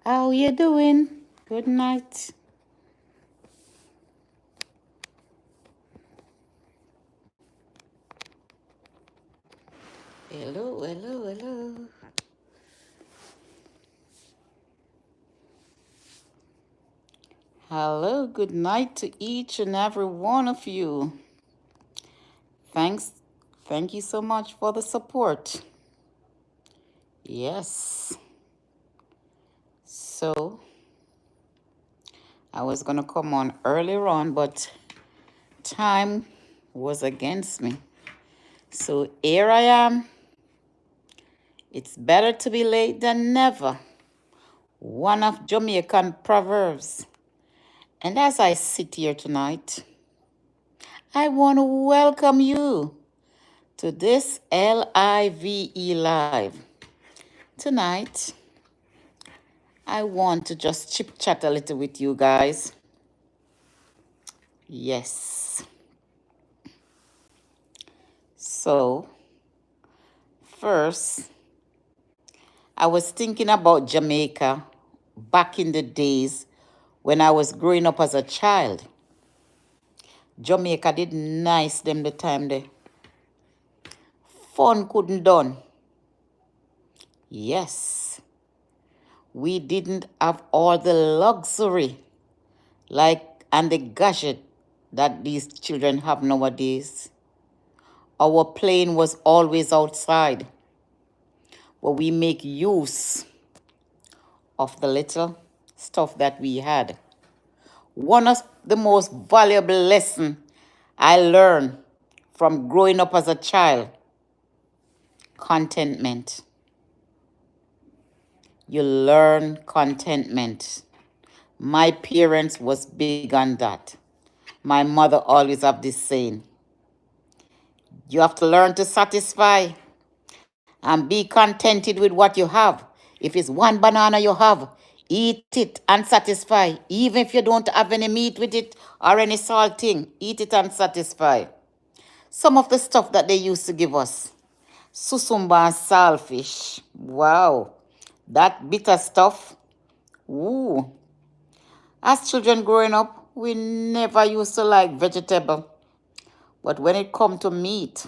How you doing? Good night. Hello, hello, hello. Hello, good night to each and every one of you. Thanks. Thank you so much for the support. Yes. So, I was going to come on earlier on, but time was against me. So, here I am. It's better to be late than never. One of Jamaican proverbs. And as I sit here tonight, I want to welcome you to this Live. Tonight, I want to just chip chat a little with you guys. Yes. So, first, I was thinking about Jamaica back in the days when I was growing up as a child. Jamaica did nice them the time there. Fun couldn't done. Yes. We didn't have all the luxury and the gadget that these children have nowadays. Our plane was always outside, where we make use of the little stuff that we had. One of the most valuable lessons I learned from growing up as a child, contentment. You learn contentment. My parents was big on that. My mother always have this saying, you have to learn to satisfy and be contented with what you have. If it's one banana you have, eat it and satisfy. Even if you don't have any meat with it or any salting, eat it and satisfy. Some of the stuff that they used to give us, susumba and saltfish. Wow, that bitter stuff. Ooh. As children growing up, we never used to like vegetable. But when it come to meat,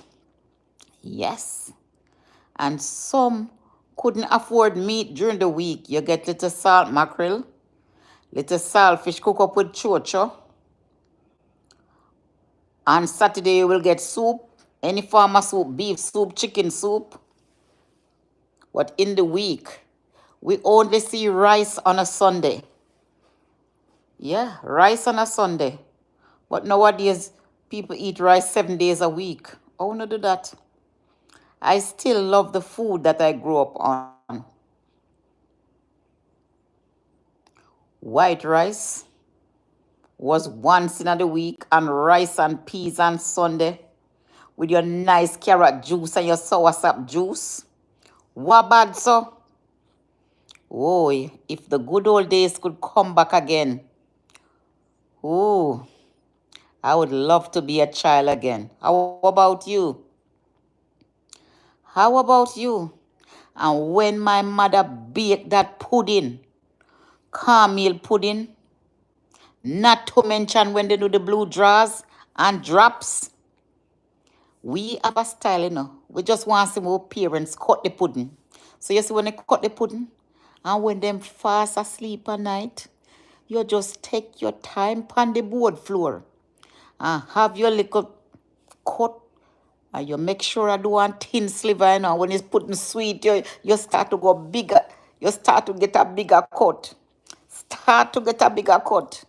yes. And some couldn't afford meat during the week. You get little salt mackerel, little saltfish cook up with chocho. On Saturday, you will get soup, any form of soup, beef soup, chicken soup. But in the week, we only see rice on a Sunday. Yeah, rice on a Sunday. But nowadays, people eat rice 7 days a week. I want to do that. I still love the food that I grew up on. White rice was once in a week, and rice and peas on Sunday with your nice carrot juice and your soursop juice. What bad, so? Oh, if the good old days could come back again. Oh, I would love to be a child again. How about you? How about you? And when my mother baked that pudding, caramel pudding, not to mention when they do the blue draws and drops, we have a style, We just want to see our parents cut the pudding. So you see when they cut the pudding, and when them fast asleep at night, you just take your time on the board floor and have your little cut. And you make sure I do one thin sliver, When it's putting sweet, you start to go bigger. You start to get a bigger cut. Start to get a bigger cut.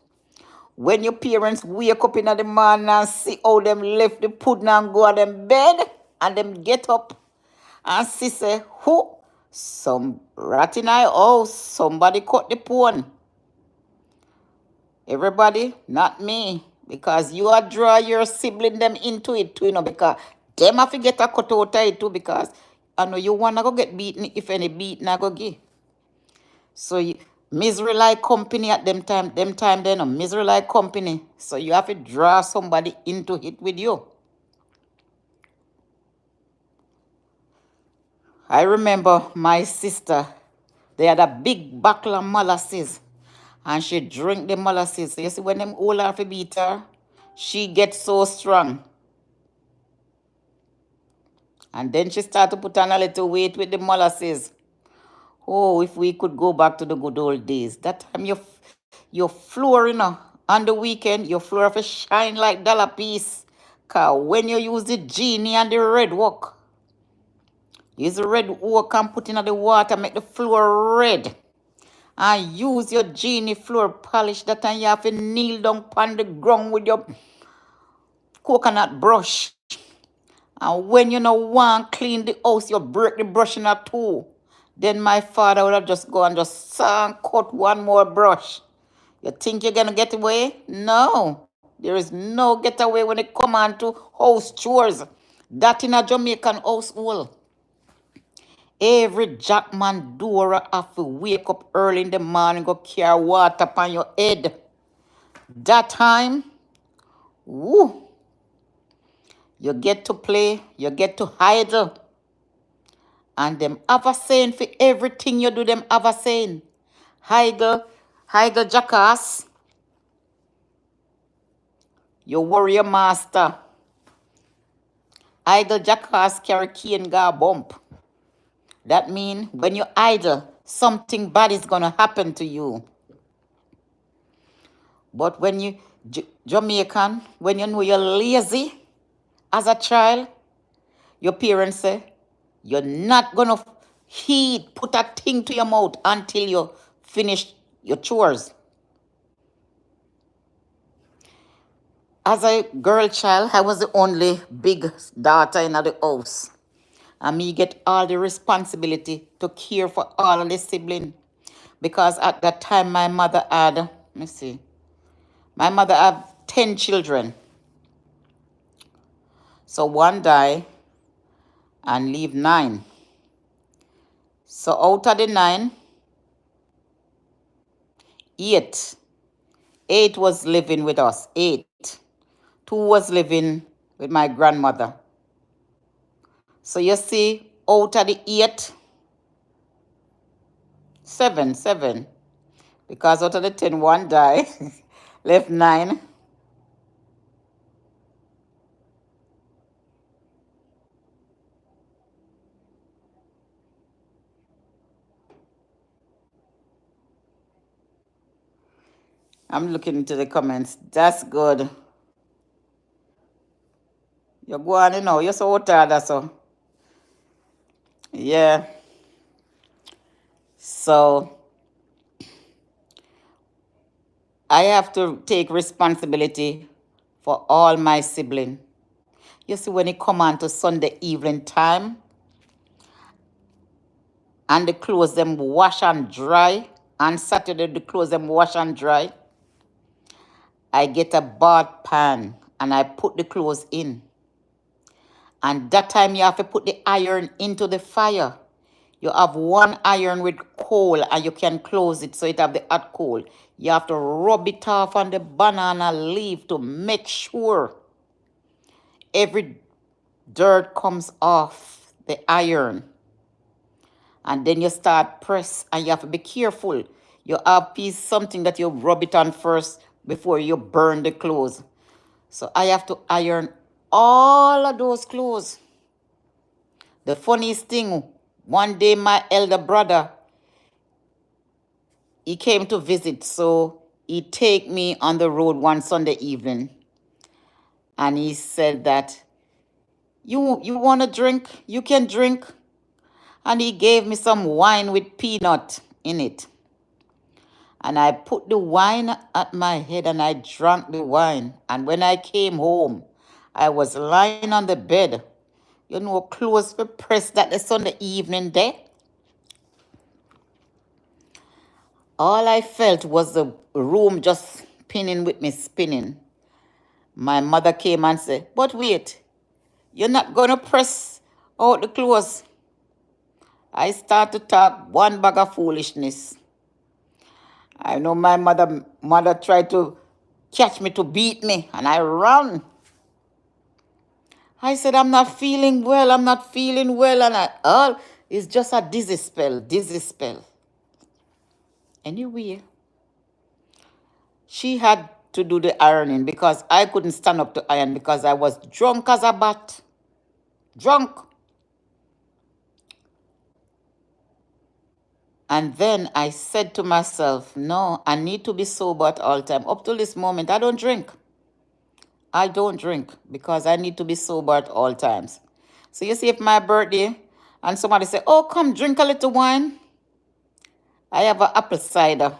When your parents wake up in the morning and see how them left the pudding and go to them bed, and them get up and see say, who? Some rat in our house, somebody cut the phone. Everybody, not me. Because you are draw your sibling them into it too, because them have to get a cut out of it too, because I know you wanna go get beaten if any beaten I go give. So misery like company at them time then, misery like company. So you have to draw somebody into it with you. I remember my sister They had a big bottle of molasses. And she drink the molasses. So you see, when them old her fi beat her, she gets so strong. And then she start to put on a little weight with the molasses. Oh, if we could go back to the good old days. That time your floor, on the weekend, your floor have to shine like dollar piece. Cause when you use the genie and the red work, use the red work and put in the water, make the floor red. And use your genie floor polish. That time you have to kneel down on the ground with your coconut brush. And when you know want clean the house, you break the brush in a two. Then my father would have just go and just cut one more brush. You think you're gonna get away? No. There is no getaway when it come on to house chores. That in a Jamaican household. Every jackman door have to wake up early in the morning, go carry water upon your head. That time, woo, you get to play, you get to idle. And them have a saying for everything you do, them have a saying. Idle jackass, you warrior master. Idle jackass carry cane gar bump. That means when you idle, something bad is gonna happen to you. But when you Jamaican, when you know you're lazy as a child, your parents say you're not gonna put a thing to your mouth until you finish your chores. As a girl child, I was the only big daughter in the house. And me get all the responsibility to care for all of the siblings. Because at that time my mother had, let me see, my mother had 10 children. So one die and leave 9. So out of the 9, 8 was living with us. 8. 2 was living with my grandmother. So you see, out of the 8, 7. Because out of the 10, 1 died, left 9. I'm looking into the comments. That's good. You're going, you're so tired, so. Yeah. So I have to take responsibility for all my siblings. You see, when it come on to Sunday evening time, and the clothes them wash and dry, and Saturday the clothes them wash and dry, I get a bath pan and I put the clothes in. And that time you have to put the iron into the fire. You have one iron with coal and you can close it so it have the hot coal. You have to rub it off on the banana leaf to make sure every dirt comes off the iron. And then you start press and you have to be careful. You have something that you rub it on first before you burn the clothes. So I have to iron all of those clothes. The funniest thing, one day my elder brother, he came to visit, so he take me on the road one Sunday evening. And he said that, you want to drink? You can drink. And he gave me some wine with peanut in it. And I put the wine at my head and I drank the wine. And when I came home, I was lying on the bed. Clothes were pressed that the Sunday evening day. All I felt was the room just spinning with me spinning. My mother came and said, but wait, you're not going to press out the clothes. I start to talk one bag of foolishness. I know my mother tried to catch me to beat me, and I ran. I said, I'm not feeling well, and it's just a dizzy spell. Anyway, she had to do the ironing because I couldn't stand up to iron because I was drunk as a bat. Drunk. And then I said to myself, no, I need to be sober at all time. Up to this moment, I don't drink. I don't drink because I need to be sober at all times. So you see, if my birthday and somebody say, oh, come drink a little wine, I have an apple cider,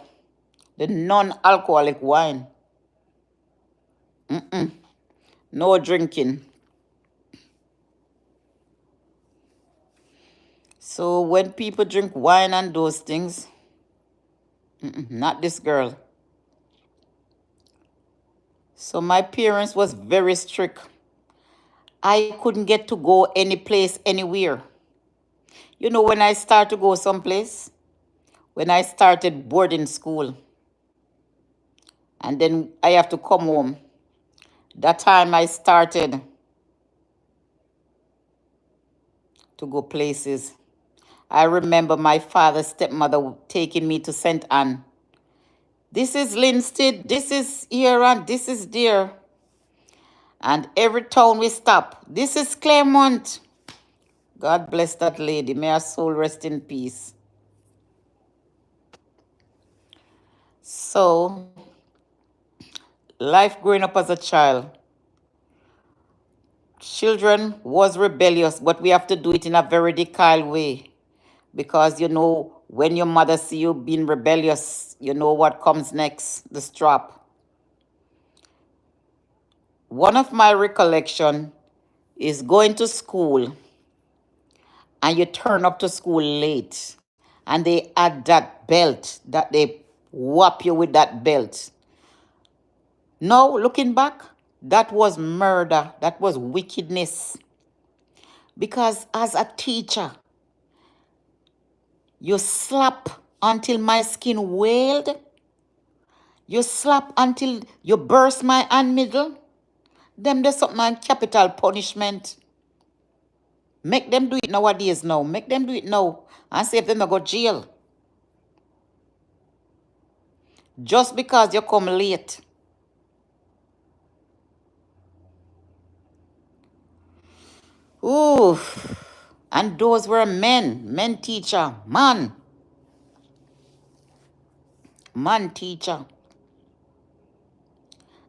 the non-alcoholic wine. No drinking. So when people drink wine and those things, not this girl. So my parents was very strict. I couldn't get to go any place, anywhere. You know, when I start to go someplace, when I started boarding school, and then I have to come home. That time I started to go places. I remember my father's stepmother taking me to St. Anne. This is Linstead, this is here, and this is there. And every town we stop, this is Claremont. God bless that lady. May her soul rest in peace. So, life growing up as a child, children was rebellious, but we have to do it in a very decal way. Because, you know, when your mother see you being rebellious, you know what comes next, the strap. One of my recollection is going to school and you turn up to school late and they add that belt, that they whop you with that belt. Now, looking back, that was murder, that was wickedness. Because as a teacher, you slap until my skin wailed. You slap until you burst my hand middle. Them there's something on capital punishment. Make them do it nowadays now. Make them do it now. And see if they not go jail. Just because you come late. Ooh. And those were men teacher, man teacher.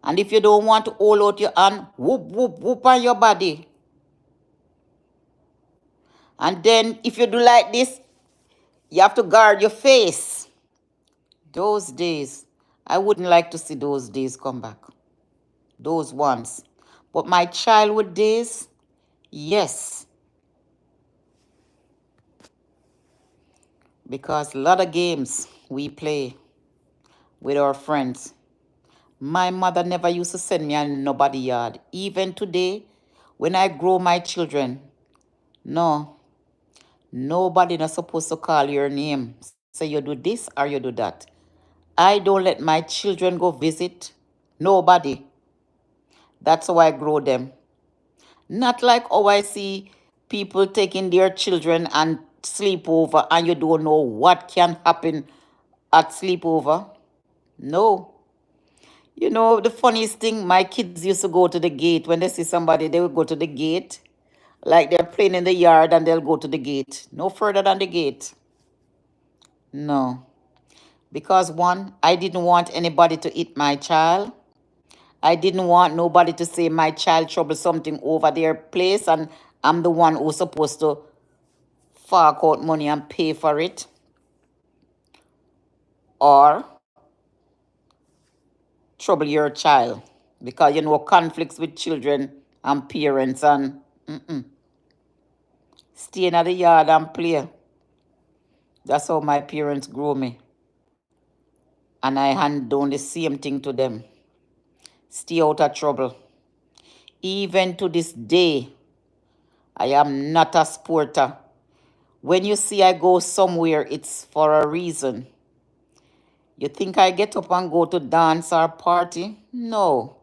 And if you don't want to hold out your hand, whoop, whoop, whoop on your body. And then if you do like this, you have to guard your face. Those days, I wouldn't like to see those days come back. Those ones. But my childhood days, yes. Because a lot of games we play with our friends. My mother never used to send me in nobody's yard. Even today, when I grow my children, no, nobody not supposed to call your name. Say you do this or you do that. I don't let my children go visit nobody. That's how I grow them. Not like how I see people taking their children and sleep over and you don't know what can happen at sleepover. No. You know, the funniest thing, my kids used to go to the gate. When they see somebody, they would go to the gate. Like they're playing in the yard and they'll go to the gate. No further than the gate. No. Because one, I didn't want anybody to eat my child. I didn't want nobody to say my child trouble something over their place and I'm the one who's supposed to fork out money and pay for it. Or trouble your child. Because you know conflicts with children and parents and staying at the yard and play. That's how my parents grew me. And I hand down the same thing to them. Stay out of trouble. Even to this day, I am not a sporter. When you see I go somewhere, it's for a reason. You think I get up and go to dance or party? No.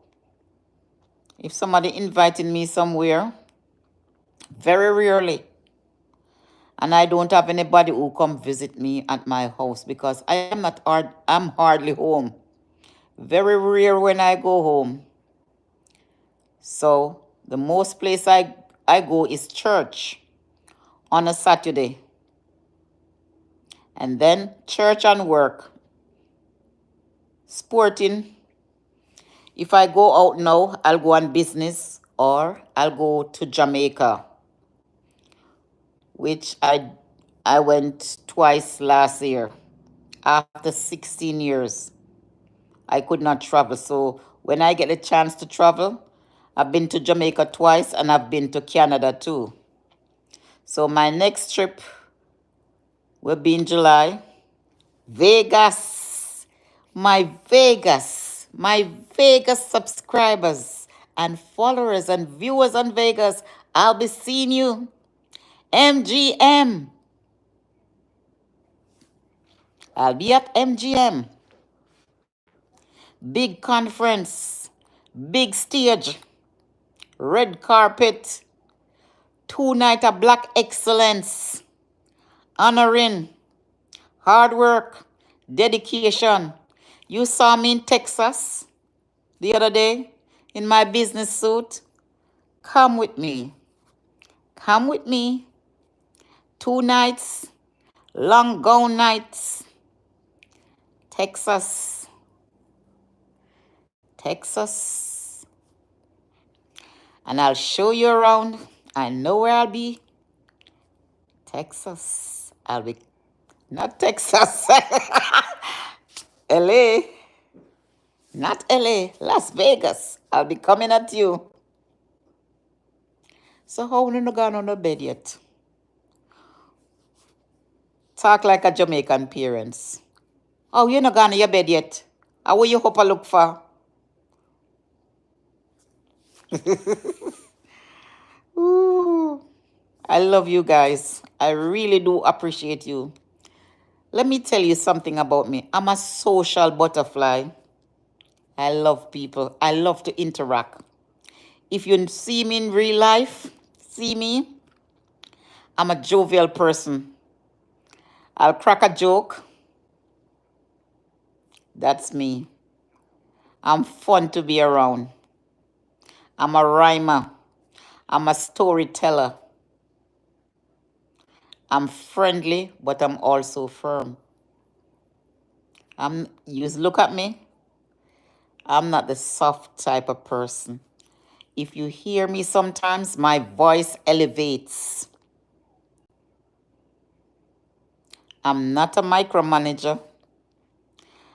If somebody invited me somewhere, very rarely. And I don't have anybody who come visit me at my house because I'm hardly home. Very rare when I go home. So the most place I go is church on a Saturday. And then church and work. Sporting. If I go out now, I'll go on business or I'll go to Jamaica, which I went twice last year. After 16 years, I could not travel. So when I get a chance to travel, I've been to Jamaica twice and I've been to Canada too. So my next trip will be in July. Vegas. My Vegas subscribers and followers and viewers on Vegas. I'll be seeing you. MGM. I'll be at MGM. Big conference, big stage, red carpet, 2 night of black excellence, honoring, hard work, dedication. You saw me in Texas the other day in my business suit. Come with me. Come with me. 2 nights, long gown nights. Texas. Texas. And I'll show you around. I know where I'll be. Texas. I'll be, not Texas. LA. Not LA. Las Vegas. I'll be coming at you. So how you not gone on the bed yet? Talk like a Jamaican parents. Oh, you not gone on your bed yet? How will you hope I look for? Ooh. I love you guys. I really do appreciate you. Let me tell you something about me. I'm a social butterfly. I love people. I love to interact. If you see me in real life, see me, I'm a jovial person. I'll crack a joke. That's me. I'm fun to be around. I'm a rhymer. I'm a storyteller. I'm friendly, but I'm also firm. You look at me, I'm not the soft type of person. If you hear me sometimes, my voice elevates. I'm not a micromanager,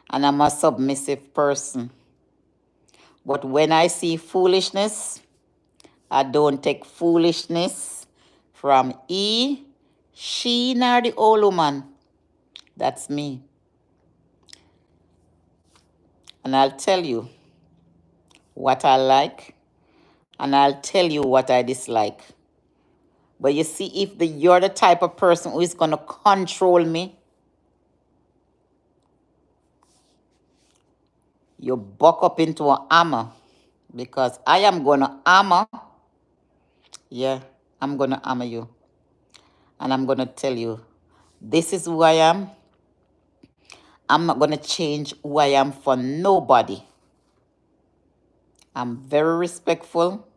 and I'm a submissive person. But when I see foolishness, I don't take foolishness from she, nor the old woman. That's me. And I'll tell you what I like, and I'll tell you what I dislike. But you see, if you're the type of person who is going to control me, you buck up into an armor, because I am going to armor. Yeah, I'm going to armor you. And I'm going to tell you, this is who I am. I'm not going to change who I am for nobody. I'm very respectful.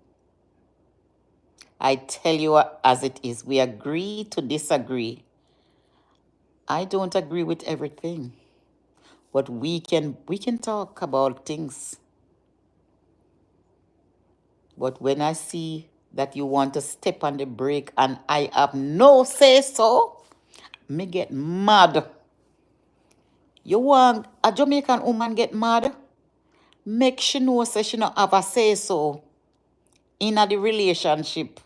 I tell you as it is. We agree to disagree. I don't agree with everything, but we can talk about things. But when I see that you want to step on the brake and I have no say so, me get mad. You want a Jamaican woman get mad? Make she know say she not have a say so in the relationship.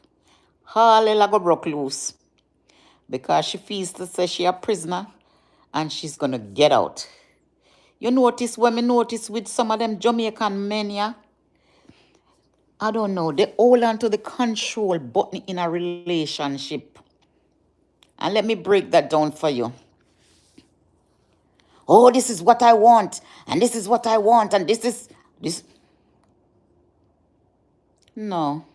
All go broke loose. Because she feels to say she a prisoner and she's gonna get out. You notice when me notice with some of them Jamaican men, yeah, I don't know, they hold on to the control button in a relationship. And let me break that down for you. Oh, this is what I want, and this is what I want, and this. No.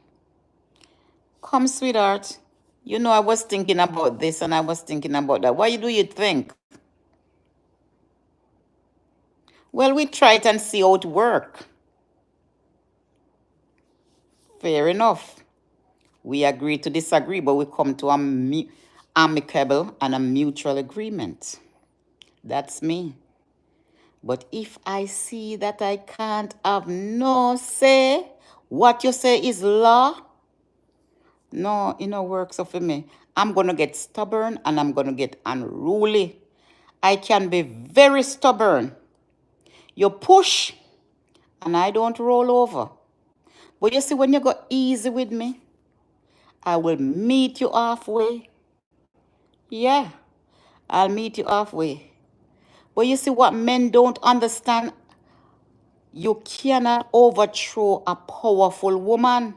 Come, sweetheart. You know, I was thinking about this and I was thinking about that. Why do you think? Well, we try it and see how it work. Fair enough. We agree to disagree, but we come to a amicable and a mutual agreement. That's me. But if I see that I can't have no say, what you say is law, no, it no works for me. I'm going to get stubborn and I'm going to get unruly. I can be very stubborn. You push and I don't roll over. But you see, when you go easy with me, I will meet you halfway. Yeah, I'll meet you halfway. But you see what men don't understand? You cannot overthrow a powerful woman.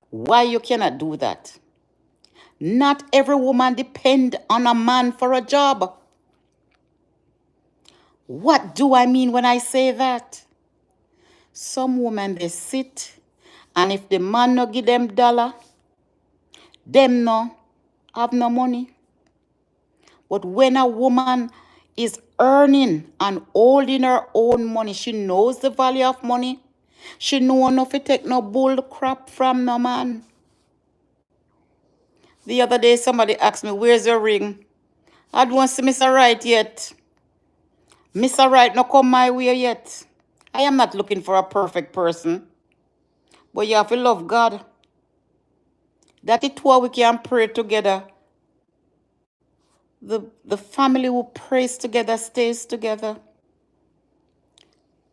Why you cannot do that? Not every woman depend on a man for a job. What do I mean when I say that? Some women, they sit, and if the man no give them dollar, them no have no money. But when a woman is earning and holding her own money, she knows the value of money. She know enough to take no bull crap from no man. The other day, somebody asked me, where's your ring? I don't see Mr. Right yet. Mr. Right no come my way yet. I am not looking for a perfect person. But you have to love God. That it why we can pray together. The family who prays together stays together.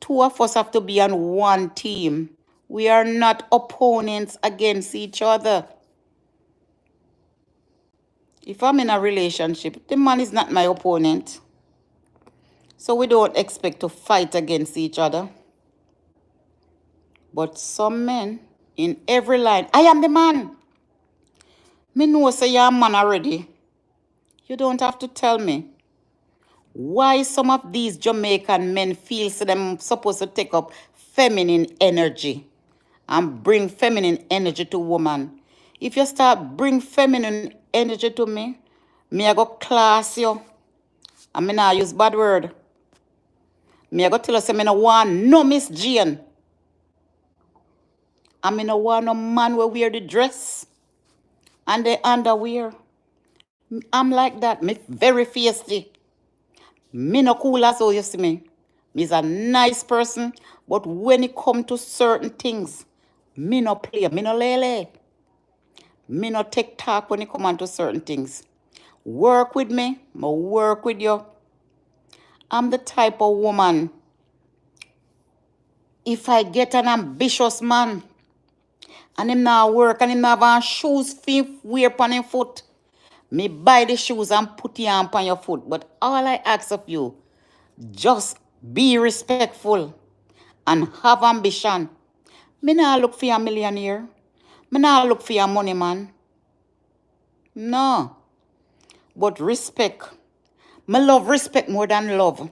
Two of us have to be on one team. We are not opponents against each other. If I'm in a relationship, the man is not my opponent. So we don't expect to fight against each other. But some men, in every line, I am the man. Me know say you're a man already. You don't have to tell me. Why some of these Jamaican men feel so them supposed to take up feminine energy and bring feminine energy to woman. If you start bring feminine energy to me I go class you. I mean I use bad word. Me I go tell you say me no want no Miss Jane. I mean no want no man will wear the dress and the underwear. I'm like that. Me very feisty. Me no cool as how you see me. Me's a nice person, but when it come to certain things, me no play, me no lele. Me no take talk when it come on to certain things. Work with me, work with you. I'm the type of woman, if I get an ambitious man, and him now work and him now have shoes wear upon him foot, me buy the shoes and put it on your foot. But all I ask of you, just be respectful and have ambition. Me not look for a millionaire. Me not look for a money man. No. But respect. Me love respect more than love.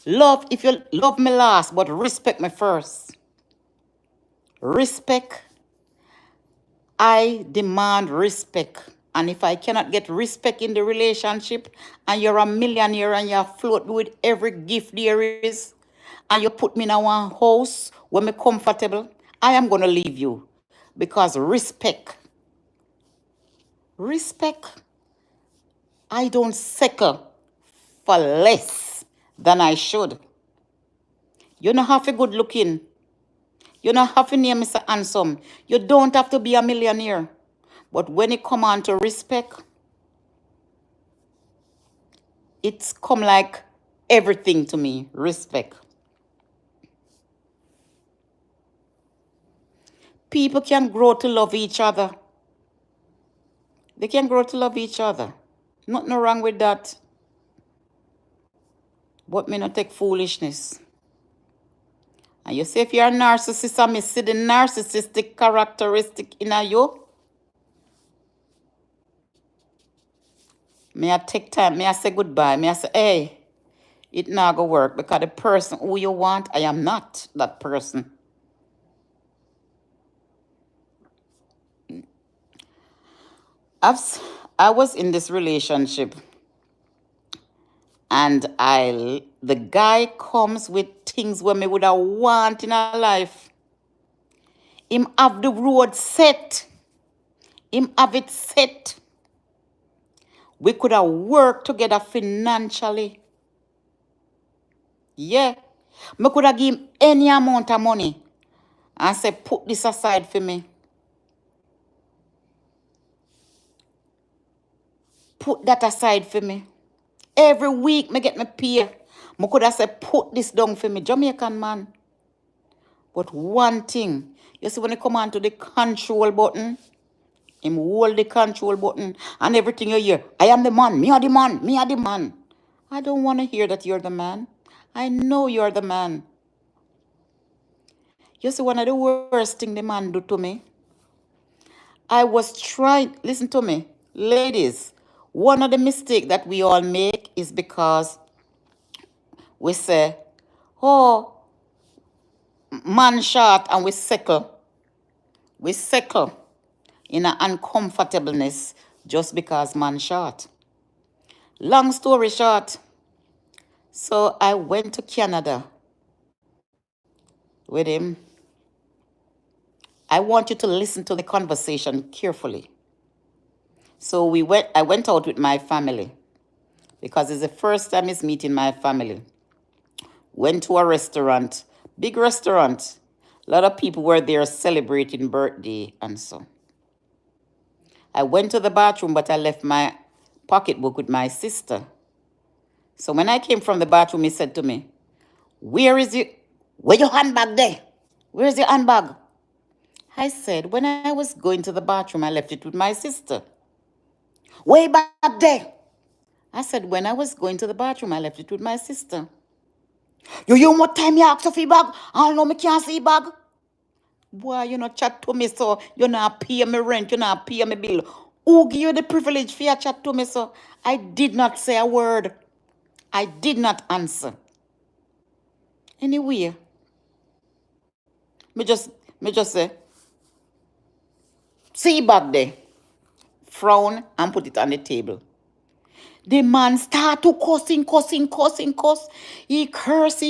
Love, if you love me last, but respect me first. Respect. I demand respect. And if I cannot get respect in the relationship, and you're a millionaire and you're float with every gift there is, and you put me in one house where me comfortable, I am going to leave you. Because respect. Respect. I don't settle for less than I should. You don't have to good looking. You don't have to name Mr. Handsome. You don't have to be a millionaire. But when it come on to respect, it's come like everything to me. Respect. People can grow to love each other. They can grow to love each other. Nothing wrong with that. But me not take foolishness. And you say if you're a narcissist, I may see the narcissistic characteristic in you. May I take time, may I say goodbye, may I say, hey, it not go work because the person who you want, I am not that person. I was in this relationship, and the guy comes with things where me would have want in a life. Him have the road set. Him have it set. We could have worked together financially. Yeah. Me could have give him any amount of money and say, put this aside for me. Put that aside for me. Every week me get me pay. Me could have said, put this down for me. Jamaican man. But one thing, you see when it come on to the control button, him hold the control button and everything you hear, I am the man, me are the man, me are the man. I don't want to hear that you're the man. I know you're the man. You see, one of the worst thing the man do to me, I was trying, listen to me, ladies, one of the mistake that we all make is because we say, oh, man short, and we settle. We settle in an uncomfortableness just because man short. Long story short, so I went to Canada with him. I want you to listen to the conversation carefully. So I went out with my family because it's the first time he's meeting my family. Went to a restaurant, big restaurant. A lot of people were there celebrating birthday and so. I went to the bathroom, but I left my pocketbook with my sister. So when I came from the bathroom, he said to me, where your handbag there? Where's your handbag? I said, when I was going to the bathroom, I left it with my sister. Way back there. I said, when I was going to the bathroom, I left it with my sister. You what time you ask for your bag? I know me can't see bag. Boy, you not chat to me so you not pay me rent, you not pay me bill. Who give you the privilege for you chat to me so? I did not say a word. I did not answer. Anyway, me just say, see back there. Frown and put it on the table. The man start to cuss. He curse.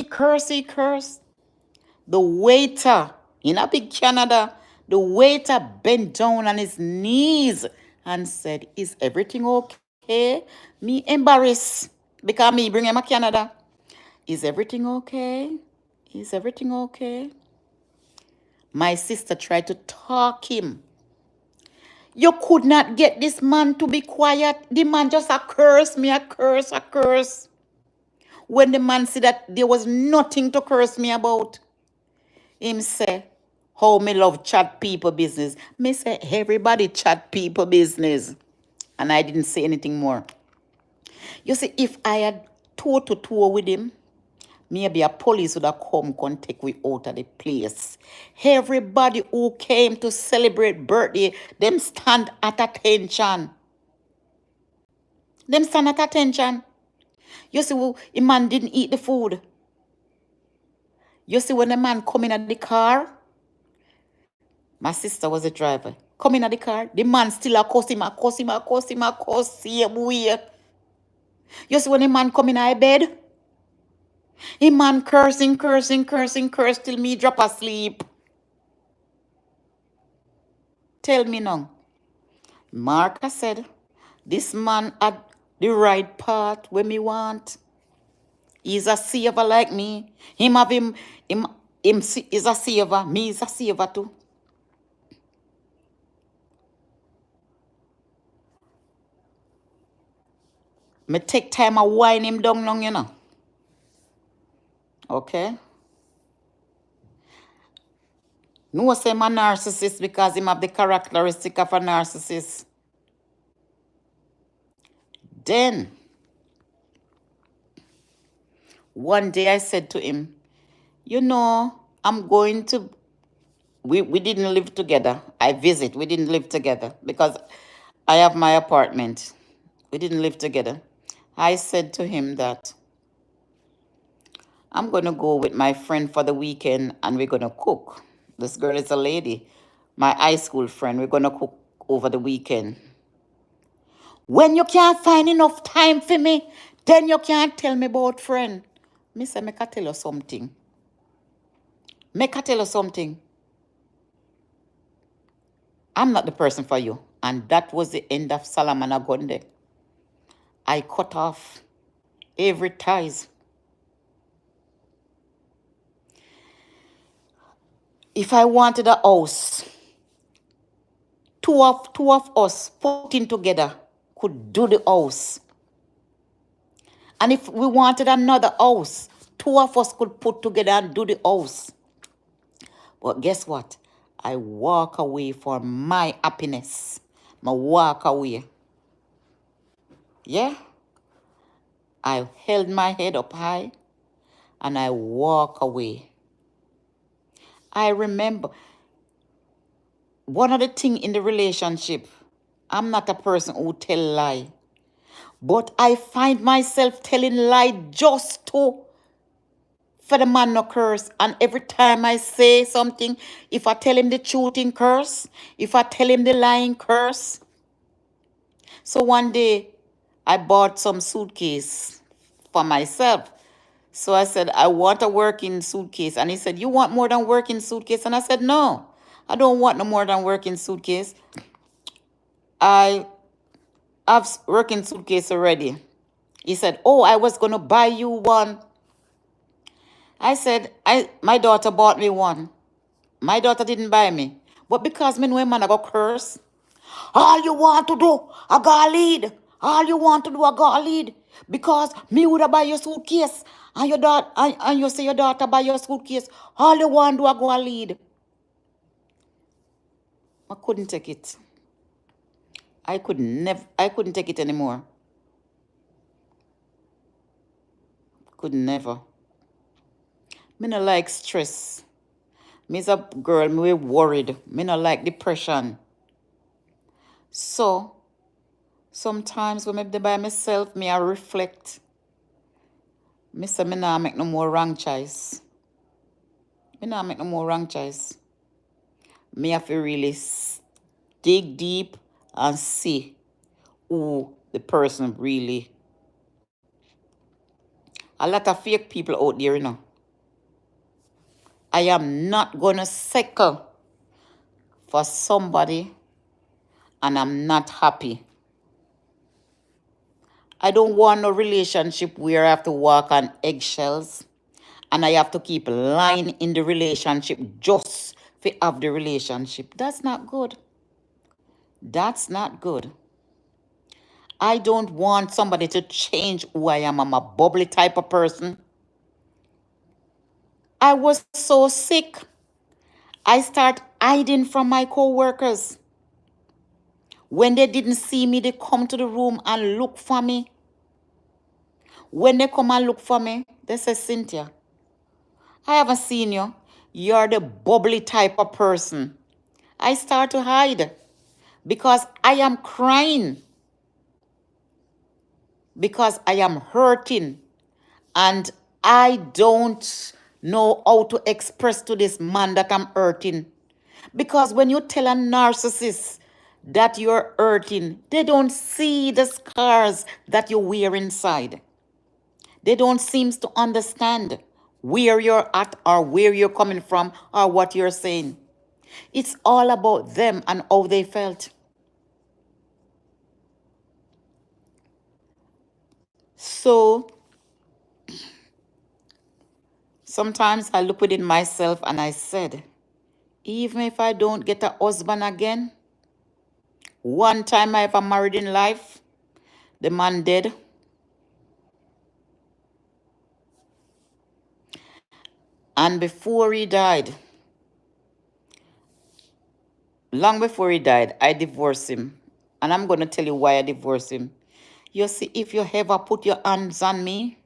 The waiter in a big Canada, the waiter bent down on his knees and said, is everything okay? Me embarrassed because me bring him to Canada. Is everything okay? Is everything okay? My sister tried to talk him. You could not get this man to be quiet. The man just a curse. When the man said that there was nothing to curse me about, him say, how me love chat people business. Me say, everybody chat people business. And I didn't say anything more. You see, if I had toe-to-toe with him, maybe a police would have come take we out of the place. Everybody who came to celebrate birthday, them stand at attention. Them stand at attention. You see, the man didn't eat the food. You see, when the man come in at the car, my sister was the driver. Come in at the car, the man still a cuss him. Yeah, boy. You see, when the man come in at bed, the man cursing till me drop asleep. Tell me now. Martha said, this man had the right path where me want. He's a saver like me. Him is a saver. Me is a saver too. Me take time to wind him down long, you know. Okay? No say I'm a narcissist because him have the characteristic of a narcissist. Then, one day I said to him, you know, I'm going to... We didn't live together. I visit. We didn't live together because I have my apartment. We didn't live together. I said to him that I'm going to go with my friend for the weekend and we're going to cook. This girl is a lady, my high school friend. We're going to cook over the weekend. When you can't find enough time for me, then you can't tell me about friend. Me say, make I tell you something. Make I tell you something. I'm not the person for you. And that was the end of Solomon Agonde. I cut off every ties. If I wanted a house, two of us putting together could do the house. And if we wanted another house, two of us could put together and do the house. But guess what? I walk away for my happiness. I walk away. Yeah? I held my head up high and I walk away. I remember one of the things in the relationship, I'm not a person who tell lie. But I find myself telling lie just to for the man no curse. And every time I say something, if I tell him the truth in curse, if I tell him the lying curse. So one day I bought some suitcase for myself. So I said, I want a working suitcase. And he said, you want more than working suitcase? And I said, no, I don't want no more than working suitcase. I have working suitcase already. He said, oh, I was going to buy you one. I said, my daughter bought me one. My daughter didn't buy me. But because me know a man I got curse, all you want to do, I got lead. All you want to do, I got lead. Because me would have buy your suitcase. And your daughter, and you say your daughter buy your suitcase. All you want to do, I go lead. I couldn't take it. I couldn't take it anymore. Could never. Me no like stress. Me's a girl, me worried. Me no like depression. So, sometimes when I'm by myself, me I reflect. Me say me nah make no more wrong choice. Me nah make no more wrong choice. Me have to really dig deep and see who the person really. A lot of fake people out there, you know. I am not gonna settle for somebody and I'm not happy. I don't want no relationship where I have to walk on eggshells and I have to keep lying in the relationship just to have the relationship. That's not good. That's not good. I don't want somebody to change who I am. I'm a bubbly type of person. I was so sick. I start hiding from my co-workers. When they didn't see me, they come to the room and look for me. When they come and look for me, they say, Cynthia, I haven't seen you. You're the bubbly type of person. I start to hide because I am crying, because I am hurting, and I don't know how to express to this man that I'm hurting. Because when you tell a narcissist that you're hurting, they don't see the scars that you wear inside. They don't seem to understand where you're at or where you're coming from or what you're saying. It's all about them and how they felt. So sometimes I look within myself and I said, even if I don't get a husband again, one time I ever married in life, the man dead. And before he died, long before he died, I divorced him. And I'm going to tell you why I divorced him. You see, if you ever put your hands on me,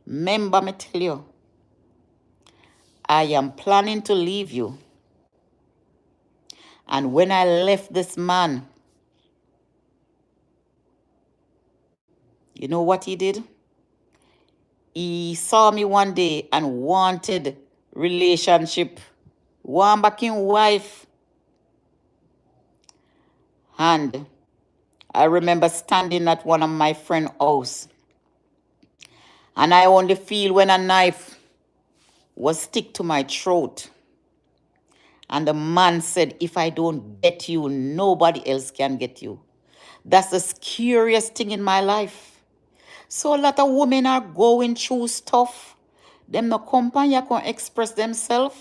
remember me tell you, I am planning to leave you. And when I left this man, you know what he did? He saw me one day and wanted relationship. Want back in wife. And I remember standing at one of my friend's house, and I only feel when a knife was stick to my throat. And the man said, if I don't get you, nobody else can get you. That's the scariest thing in my life. So a lot of women are going through stuff. Them no company can express themselves.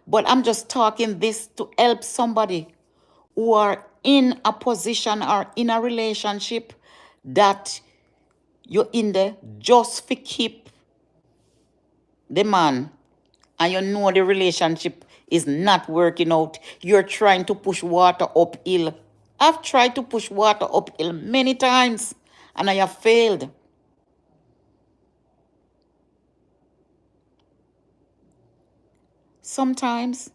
But I'm just talking this to help somebody who are in a position or in a relationship that you're in there just to keep the man, and you know the relationship is not working out. You're trying to push water uphill. I've tried to push water uphill many times and I have failed. Sometimes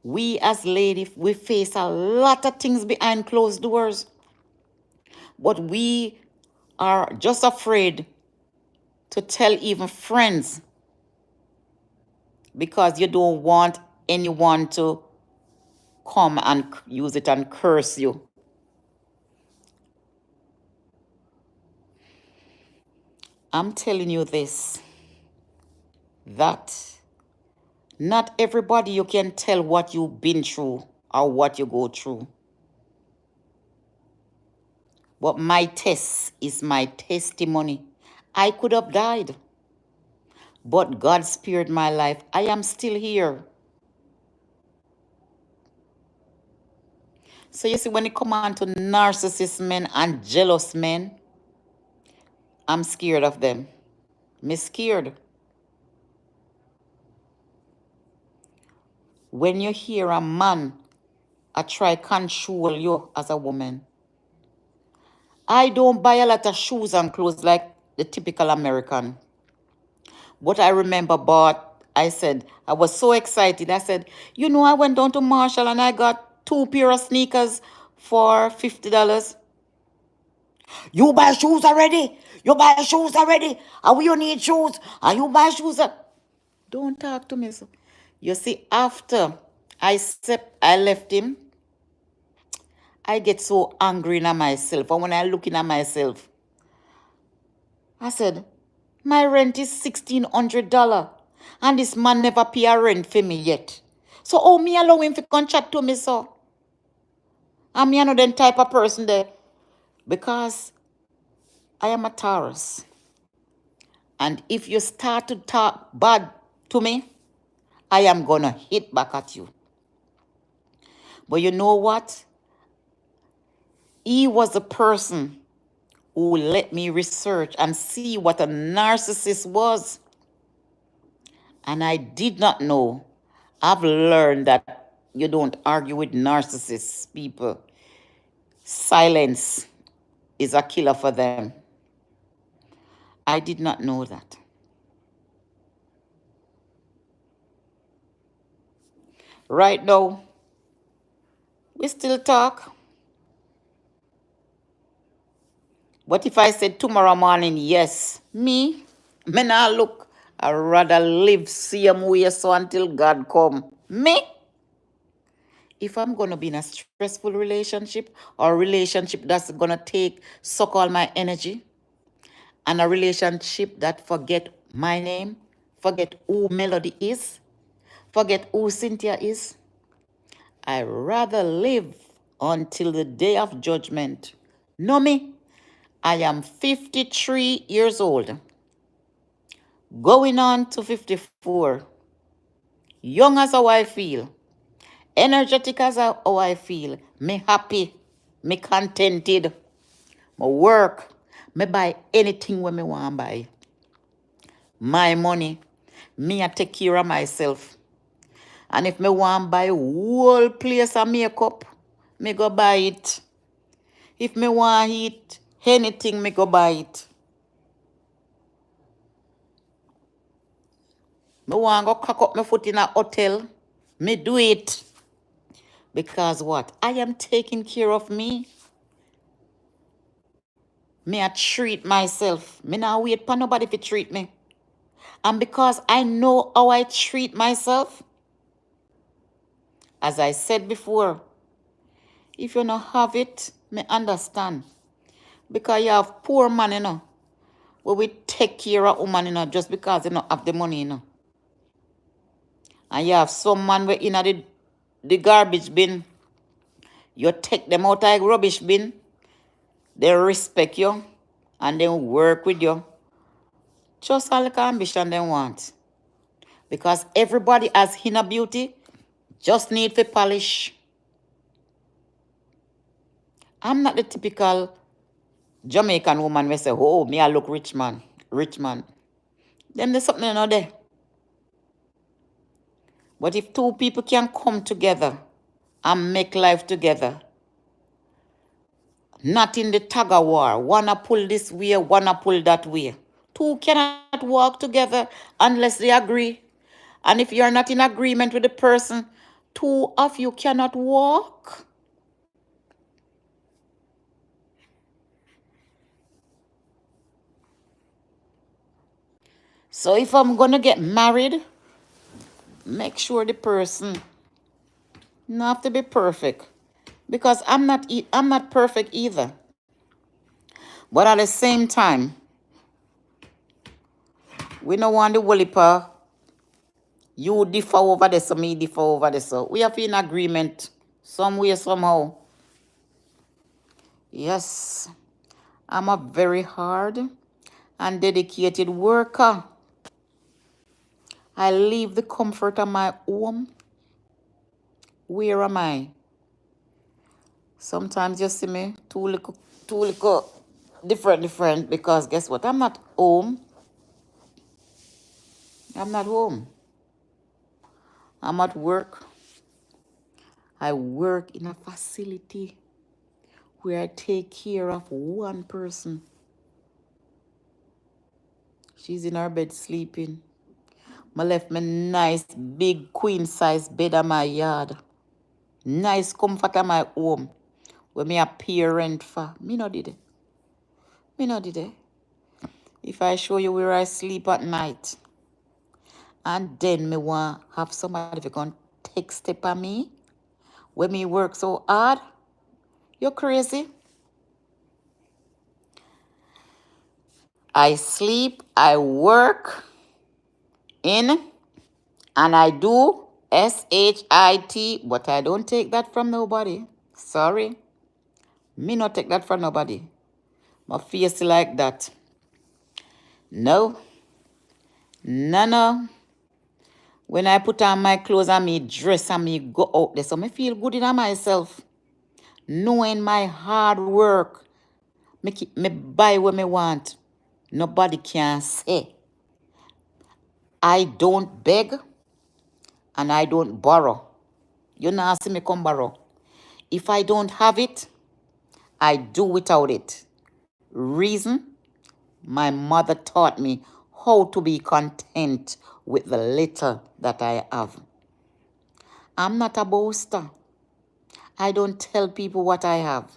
we as ladies, we face a lot of things behind closed doors, but we are just afraid to tell even friends because you don't want anyone to come and use it and curse you. I'm telling you this, that not everybody you can tell what you've been through or what you go through. But my test is my testimony. I could have died, but God spared my life. I am still here. So you see, when it comes on to narcissist men and jealous men, I'm scared of them. Me scared. When you hear a man I try control you as a woman, I don't buy a lot of shoes and clothes like the typical American. But I remember I said, I was so excited. I said, I went down to Marshall and I got 2 pair of sneakers for $50. You buy shoes already? You buy shoes already? And we need shoes. And you buy shoes. Don't talk to me. So. You see, after I left him, I get so angry at myself. And when I look at myself, I said, my rent is $1,600. And this man never pay a rent for me yet. So how me allow him to come chat to me so? And me another type of person there. Because I am a Taurus. And if you start to talk bad to me, I am going to hit back at you. But you know what? He was the person who let me research and see what a narcissist was. And I did not know. I've learned that you don't argue with narcissists, people. Silence is a killer for them. I did not know that. Right now, we still talk. But if I said tomorrow morning, yes, me not look. I rather live same way so until God come. Me? If I'm going to be in a stressful relationship or a relationship that's going to suck all my energy, and a relationship that forget my name, forget who Melody is, forget who Cynthia is, I rather live until the day of judgment. Know me? I am 53 years old, going on to 54. Young as how I feel, energetic as how I feel, me happy, me contented, me work, me buy anything when me want buy. My money, me I take care of myself. And if me want buy whole place of makeup, me go buy it. If me want eat anything, me go buy it. Me want go cock up my foot in a hotel, me do it. Because what? I am taking care of me. Me I treat myself. Me not wait for nobody to treat me. And because I know how I treat myself, as I said before, if you don't have it, Me understand. Because you have poor man, where we take care of woman, just because they don't have the money, And you have some man where in the garbage bin, you take them out of the rubbish bin, they respect you, and they work with you. Just all the ambition they want. Because everybody has inner beauty, just need to polish. I'm not the typical Jamaican woman who say, oh, me I look rich man. Rich man. Then there's something there. But if two people can come together and make life together, not in the tug of war, one a pull this way, one a pull that way. Two cannot walk together unless they agree. And if you're not in agreement with the person, two of you cannot walk. So if I'm going to get married, make sure the person not have to be perfect. Because I'm not perfect either. But at the same time, we don't want the Wolipa. You differ over this, so me differ over this. So we have to be in agreement some way, somehow. Yes, I'm a very hard and dedicated worker. I leave the comfort of my home. Where am I? Sometimes you see me too little different because guess what? I'm not home. I'm not home. I'm at work. I work in a facility where I take care of one person. She's in her bed sleeping. I left my nice big queen size bed in my yard. Nice comfort in my home. Where me a parent for. Me no did it. Me no did it. If I show you where I sleep at night, and then me want have somebody to come take step on me, when me work so hard, you're crazy. I sleep, I work in, and I do SHIT, but I don't take that from nobody. Sorry. Me not take that from nobody. My face like that. No. No. When I put on my clothes and me dress and me go out there, so me feel good in myself. Knowing my hard work, me buy what me want. Nobody can say. I don't beg and I don't borrow. You know, see me come borrow. If I don't have it, I do without it. Reason? My mother taught me how to be content with the little that I have. I'm not a boaster. I don't tell people what I have.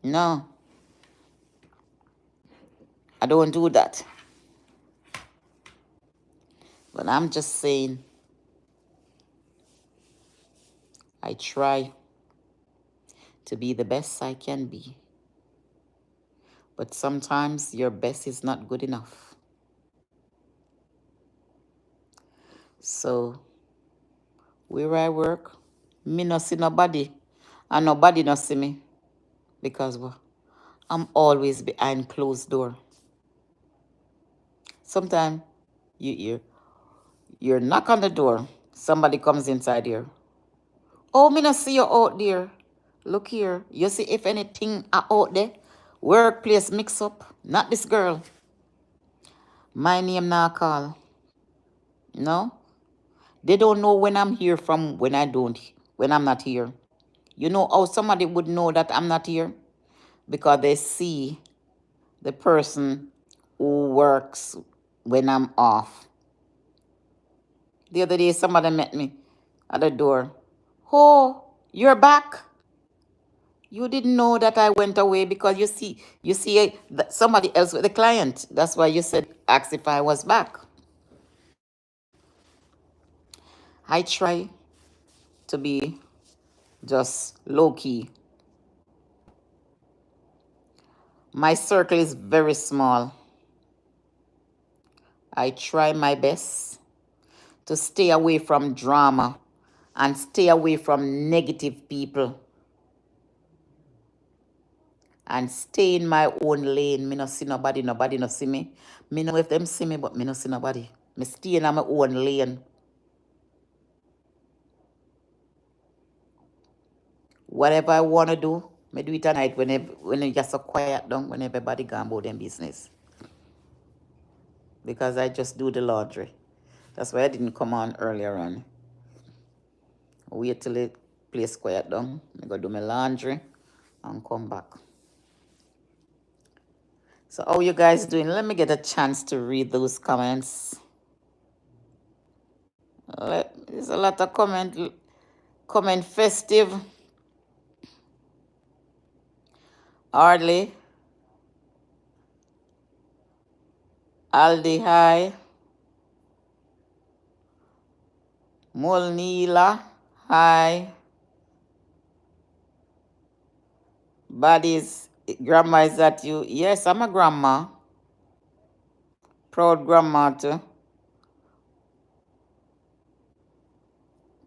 No, I don't do that. But I'm just saying, I try to be the best I can be. But sometimes your best is not good enough. So, where I work, me no see nobody, and nobody no see me. Because what? I'm always behind closed door. Sometimes you knock on the door, somebody comes inside here. Oh, me not see you out there. Look here. You see if anything are out there? Workplace mix up. Not this girl. My name now call. No? They don't know when I'm here from when when I'm not here. You know how somebody would know that I'm not here? Because they see the person who works when I'm off. The other day, somebody met me at the door. Oh, you're back? You didn't know that I went away because you see somebody else with the client. That's why you said, ask if I was back. I try to be just low key. My circle is very small. I try my best to stay away from drama and stay away from negative people and stay in my own lane. Me no see nobody, nobody no see me. Me know if them see me, but me no see nobody. Me stay in my own lane. Whatever I want to do, me do it at night when it just so quiet down, when everybody gone about them business. Because I just do the laundry. That's why I didn't come on earlier on. Wait till the place quiet down. I go do my laundry and come back. So how you guys doing? Let me get a chance to read those comments. There's a lot of comment festive. Hardly. Aldi hi. Molnila hi. Buddies, grandma, is that you? Yes, I'm a grandma. Proud grandma too.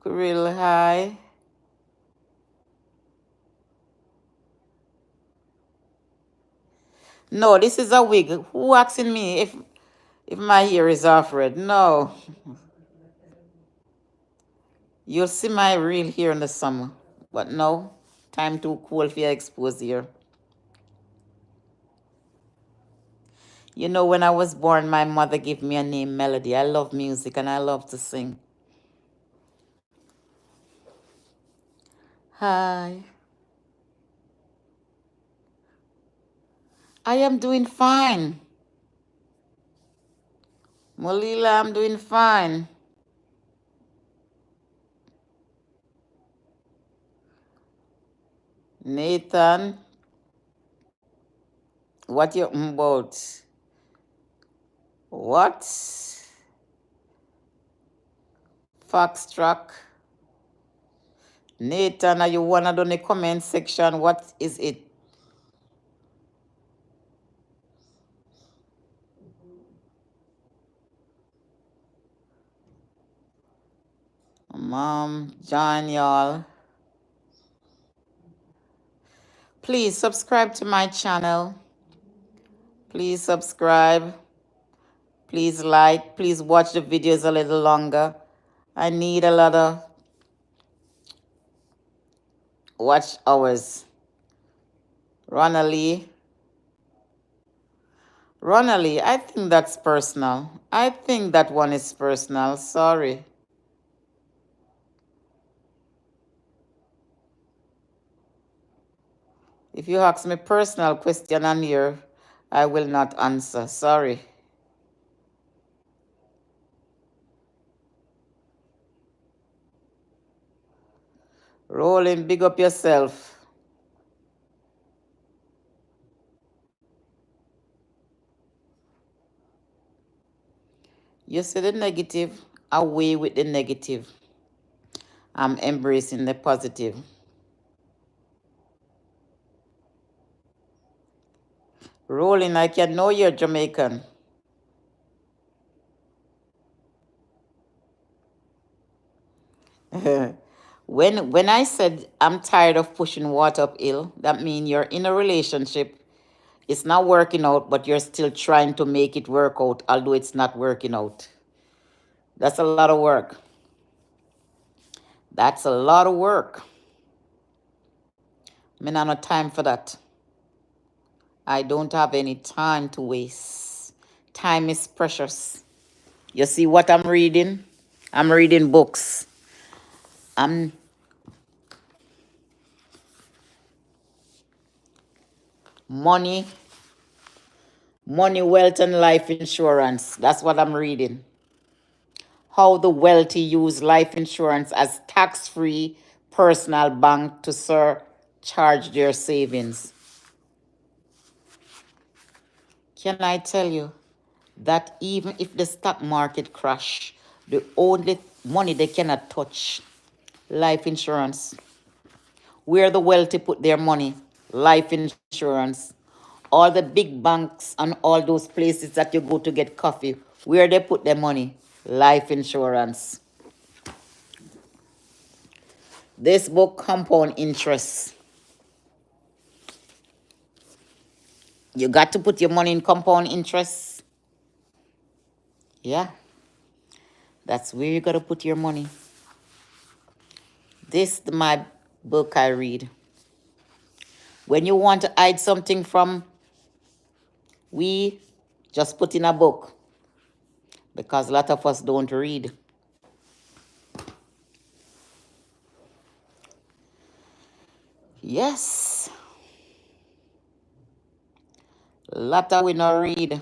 Krill hi. No, this is a wig. Who asking me if my hair is off red? No. You'll see my real hair in the summer. But no, time too cold for your exposed hair. You know, when I was born, my mother gave me a name, Melody. I love music and I love to sing. Hi. I am doing fine. Molila, I'm doing fine. Nathan, what you about? What? Foxtruck. Nathan, are you wanna do in the comment section? What is it? Mom, John, y'all. Please subscribe to my channel. Please subscribe. Please like. Please watch the videos a little longer. I need a lot of watch hours. Ronally, I think that's personal. I think that one is personal. Sorry. If you ask me personal question on here, I will not answer. Sorry. Rolling, big up yourself. You see the negative, away with the negative. I'm embracing the positive. Rolling, I can know you're Jamaican. When I said I'm tired of pushing water uphill, that means you're in a relationship. It's not working out, but you're still trying to make it work out, although it's not working out. That's a lot of work. That's a lot of work. I don't have time for that. I don't have any time to waste. Time is precious. You see what I'm reading? I'm reading books. Money, wealth, and life insurance. That's what I'm reading. How the wealthy use life insurance as tax-free personal bank to surcharge their savings. Can I tell you that even if the stock market crash, the only money they cannot touch, life insurance. Where the wealthy put their money, life insurance. all the big banks and all those places that you go to get coffee, where they put their money? Life insurance. This book, compound interest. You got to put your money in compound interest. Yeah, that's where you got to put your money. This is my book I read. When you want to hide something from we, just put in a book, because a lot of us don't read. Yes, a lot of we not read.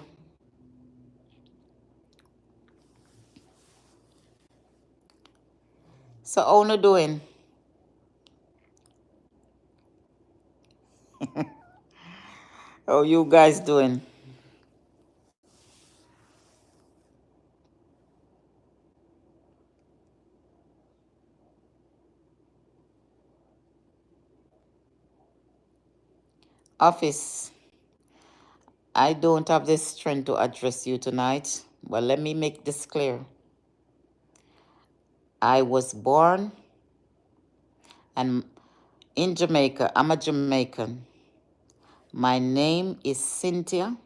So how you doing? How you guys doing? Office, I don't have the strength to address you tonight, but let me make this clear. I was born and in Jamaica. I'm a Jamaican. My name is Cynthia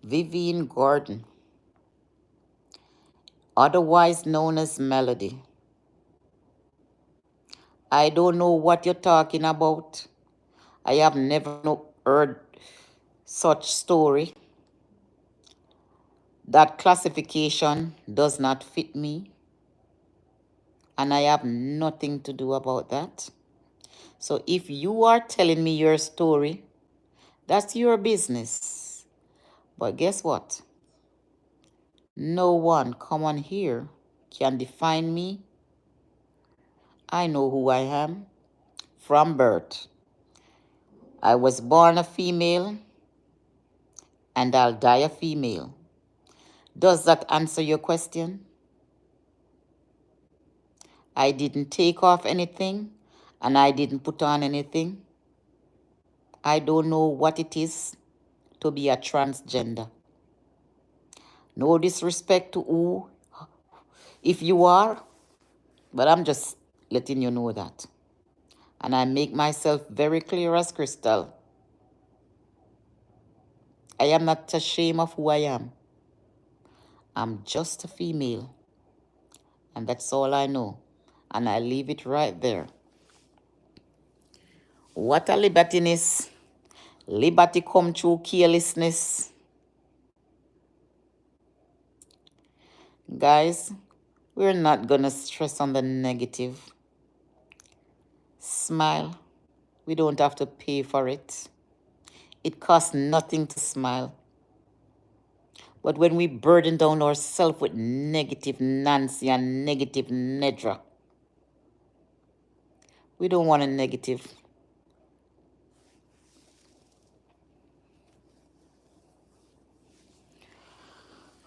Vivian Gordon, otherwise known as Melody. I don't know what you're talking about. I have never heard such story. That classification does not fit me, and I have nothing to do about that. So if you are telling me your story, that's your business. But guess what? No one come on here can define me. I know who I am from birth. I was born a female and I'll die a female. Does that answer your question? I didn't take off anything and I didn't put on anything. I don't know what it is to be a transgender. No disrespect to who, if you are, but I'm just letting you know that. And I make myself very clear as crystal. I am not ashamed of who I am. I'm just a female. And that's all I know. And I leave it right there. What a libertiness. Liberty come through carelessness. Guys, we're not going to stress on the negative. Smile. We don't have to pay for it. It costs nothing to smile. But when we burden down ourselves with negative Nancy and negative Nedra, we don't want a negative.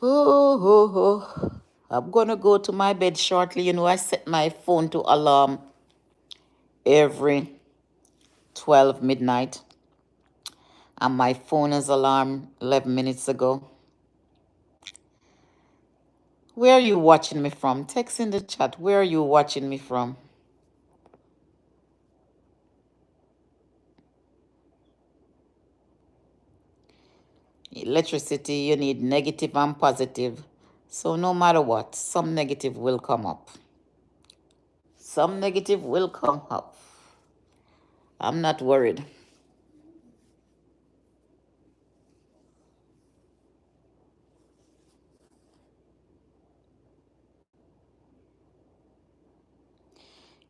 Oh. I'm going to go to my bed shortly. You know, I set my phone to alarm every 12 midnight. And my phone is alarmed 11 minutes ago. Where are you watching me from? Text in the chat. Where are you watching me from? Electricity, you need negative and positive. So no matter what, some negative will come up. Some negative will come up. I'm not worried.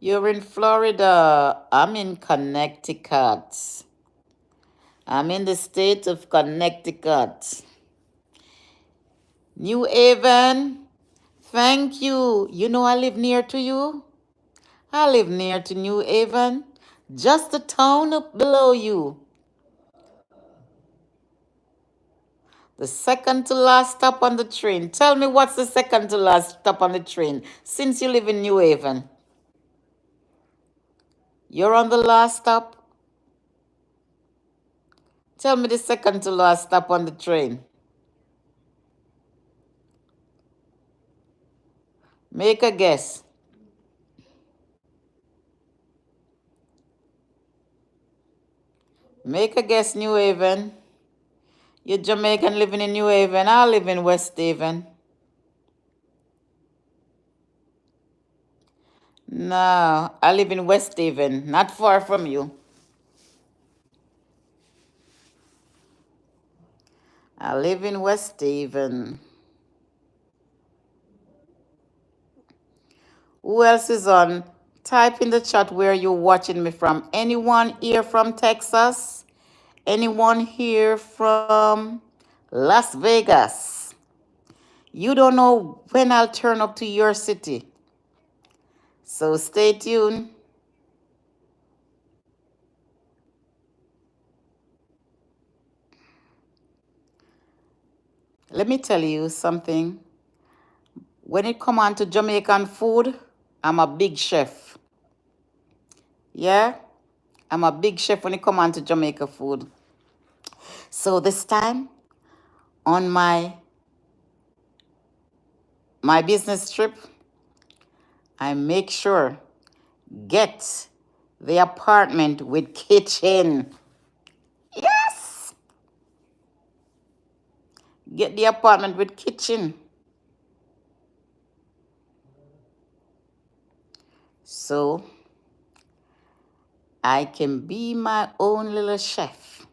You're in Florida. I'm in Connecticut. I'm in the state of Connecticut. New Haven. Thank you. You know I live near to you. I live near to New Haven. Just a town up below you. The second to last stop on the train. Tell me what's the second to last stop on the train since you live in New Haven. You're on the last stop. Tell me the second to last stop on the train. Make a guess. Make a guess, New Haven. You're Jamaican living in New Haven. I live in West Haven. No, I live in West Haven, not far from you. I live in West Haven. Who else is on? Type in the chat where you're watching me from. Anyone here from Texas? Anyone here from Las Vegas? You don't know when I'll turn up to your city. So stay tuned. Let me tell you something. When it come on to Jamaican food, I'm a big chef. Yeah? I'm a big chef when it come on to Jamaica food. So this time on my business trip, I make sure get the apartment with kitchen. Yes. Get the apartment with kitchen. So I can be my own little chef.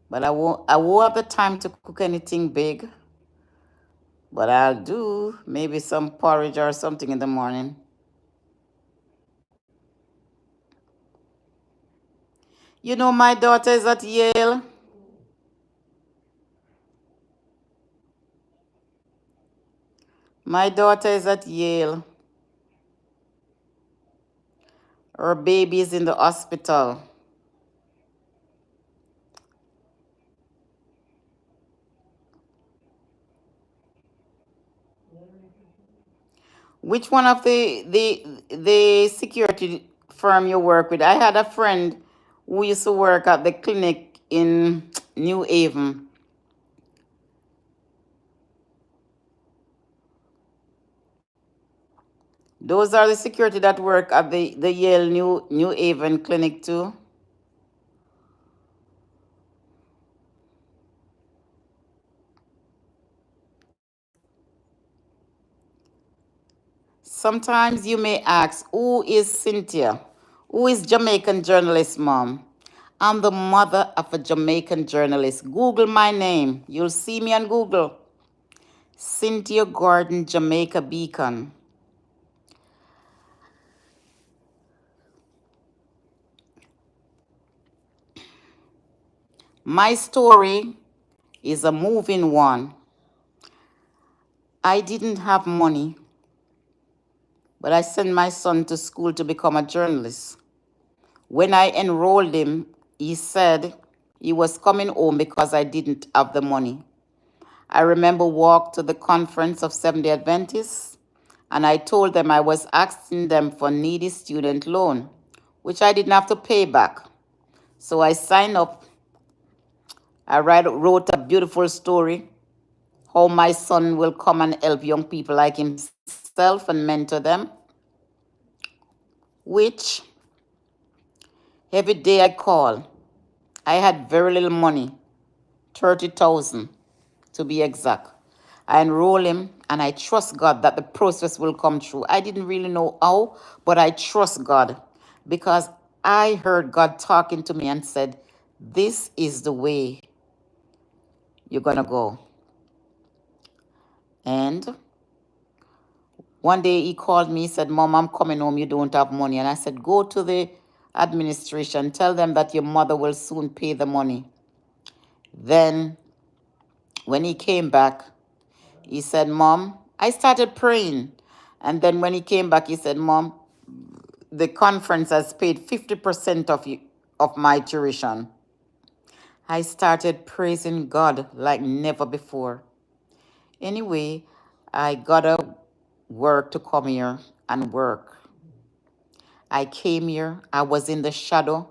But I won't have the time to cook anything big. But I'll do maybe some porridge or something in the morning. You know, my daughter is at Yale. My daughter is at Yale. Her baby is in the hospital. Which one of the security firm you work with? I had a friend who used to work at the clinic in New Haven. Those are the security that work at the Yale New Haven clinic too. Sometimes you may ask, who is Cynthia? Who is Jamaican Journalist Mom? I'm the mother of a Jamaican journalist. Google my name. You'll see me on Google. Cynthia Gordon, Jamaica Beacon. My story is a moving one. I didn't have money, but I sent my son to school to become a journalist. When I enrolled him, he said he was coming home because I didn't have the money. I remember walked to the conference of Seventh-day Adventists, and I told them I was asking them for needy student loan, which I didn't have to pay back. So I signed up. Wrote a beautiful story, how my son will come and help young people like himself and mentor them, which every day I call. I had very little money, 30,000 to be exact. I enroll him and I trust God that the process will come through. I didn't really know how, but I trust God because I heard God talking to me and said, this is the way you're going to go. And one day he called me, he said, Mom, I'm coming home, you don't have money. And I said, go to the administration, tell them that your mother will soon pay the money. Then when he came back, he said, Mom, I started praying. And then when he came back, he said, Mom, the conference has paid 50% of my tuition. I started praising God like never before. Anyway, I got to work to come here and work. I came here, I was in the shadow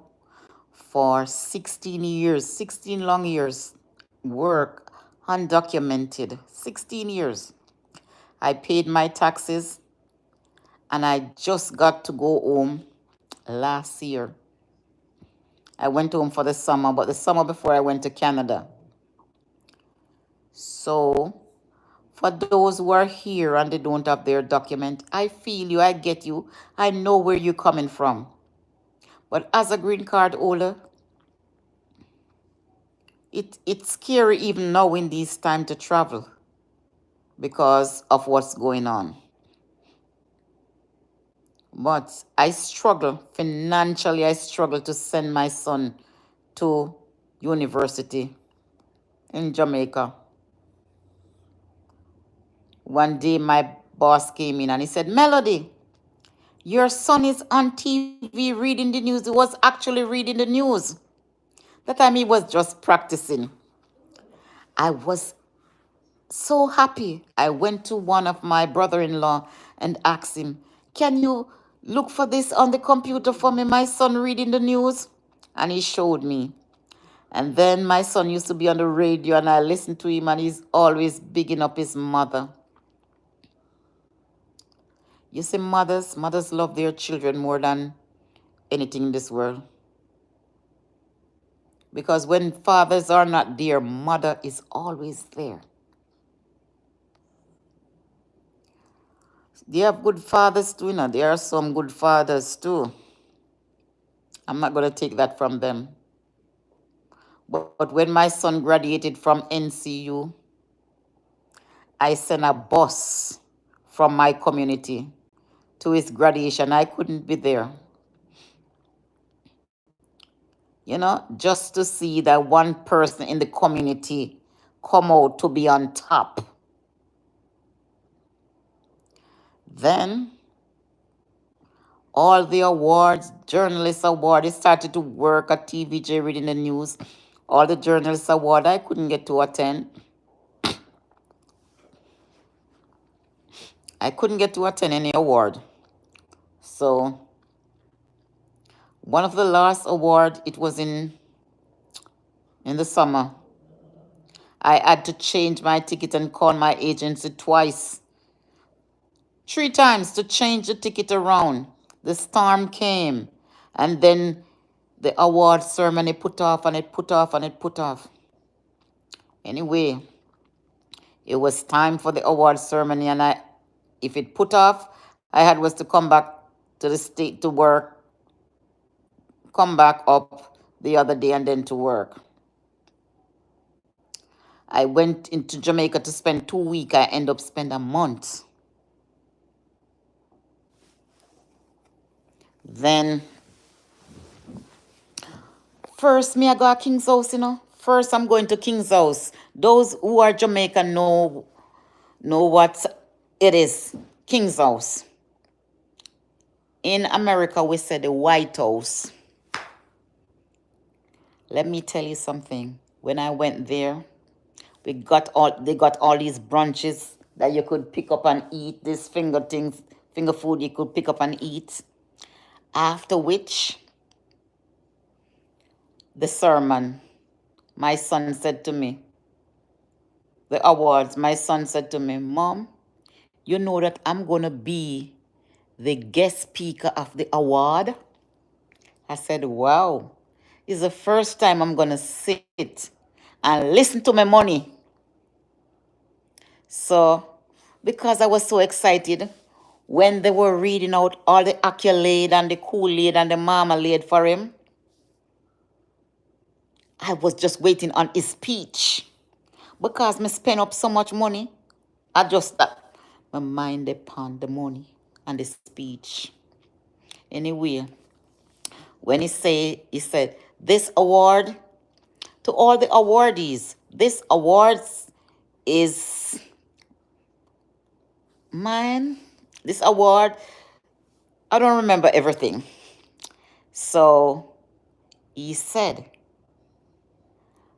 for 16 years, 16 long years. Work undocumented, 16 years. I paid my taxes and I just got to go home last year. I went home for the summer, but the summer before I went to Canada. So, for those who are here and they don't have their document, I feel you, I get you, I know where you're coming from. But as a green card holder, it's scary even now in this time to travel because of what's going on. But I struggle financially, I struggle to send my son to university in Jamaica. One day my boss came in and he said, Melody, your son is on TV reading the news. He was actually reading the news. That time he was just practicing. I was so happy. I went to one of my brother-in-law and asked him, can you look for this on the computer for me, my son reading the news? And he showed me. And then my son used to be on the radio and I listened to him and he's always bigging up his mother. You see, mothers love their children more than anything in this world. Because when fathers are not there, mother is always there. They have good fathers too, There are some good fathers too. I'm not going to take that from them. But when my son graduated from NCU, I sent a bus from my community to his graduation. I couldn't be there. Just to see that one person in the community come out to be on top. Then all the awards, journalist award, he started to work at TVJ reading the news. All the journalist award, I couldn't get to attend. I couldn't get to attend any award. So one of the last award, it was in the summer. I had to change my ticket and call my agency twice. 3 times to change the ticket around. The storm came. And then the award ceremony put off and it put off and it put off. Anyway, it was time for the award ceremony and if it put off, I had was to come back to the state to work, come back up the other day and then to work. I went into Jamaica to spend 2 weeks. I end up spending a month. Then, first, me I go to King's House, First, I'm going to King's House. Those who are Jamaican know what it is. King's House. In America, we say the White House. Let me tell you something. When I went there, they got all these brunches that you could pick up and eat. These finger food you could pick up and eat. After which, the sermon, my son said to me, the awards, my son said to me, Mom, you know that I'm going to be the guest speaker of the award? I said, wow, it's the first time I'm going to sit and listen to my money. So, because I was so excited, when they were reading out all the accolade and the Kool-Aid and the marmalade for him, I was just waiting on his speech. Because me spend up so much money, I just my mind upon the money and the speech. Anyway, when he said, this award, to all the awardees, this awards is mine. This award, I don't remember everything. So he said,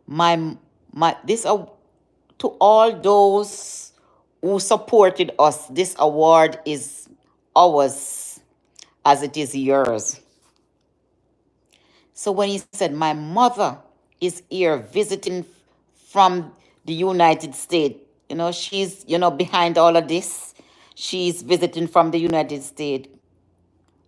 to all those who supported us, this award is ours as it is yours. So when he said, my mother is here visiting from the United States, she's, behind all of this. She's visiting from the United States.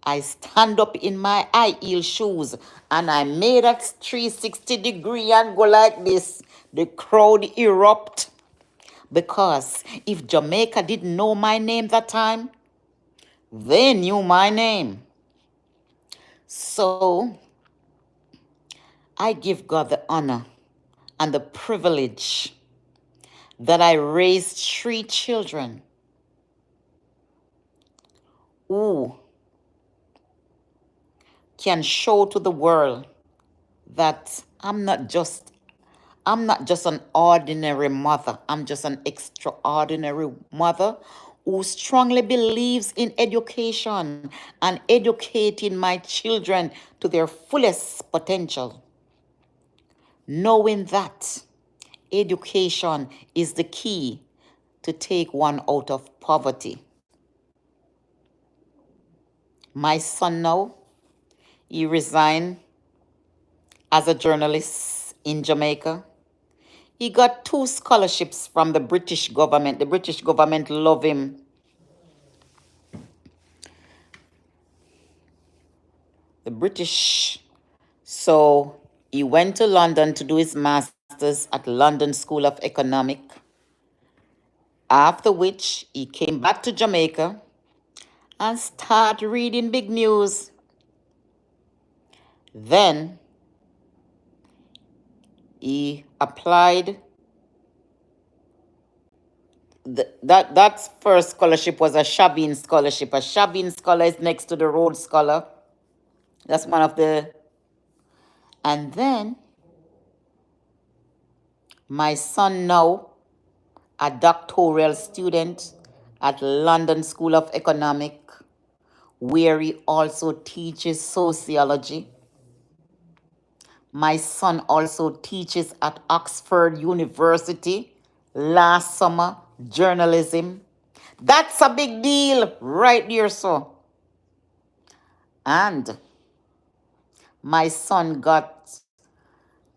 I stand up in my high heel shoes and I made a 360-degree and go like this. The crowd erupt because if Jamaica didn't know my name that time, they knew my name. So I give God the honor and the privilege that I raised 3 children who can show to the world that I'm not just an ordinary mother. I'm just an extraordinary mother who strongly believes in education and educating my children to their fullest potential, knowing that education is the key to take one out of poverty. My son now, he resigned as a journalist in Jamaica. He got 2 scholarships from the British government. The British government love him. The British. So he went to London to do his master's at London School of Economic. After which he came back to Jamaica and started reading big news. Then he applied. That first scholarship was a Shabin scholarship. A Shabin scholar is next to the Rhodes Scholar. That's one of the. And then my son now, a doctoral student at London School of Economic, where he also teaches sociology. My son also teaches at Oxford University last summer, journalism. That's a big deal right there, so. And my son got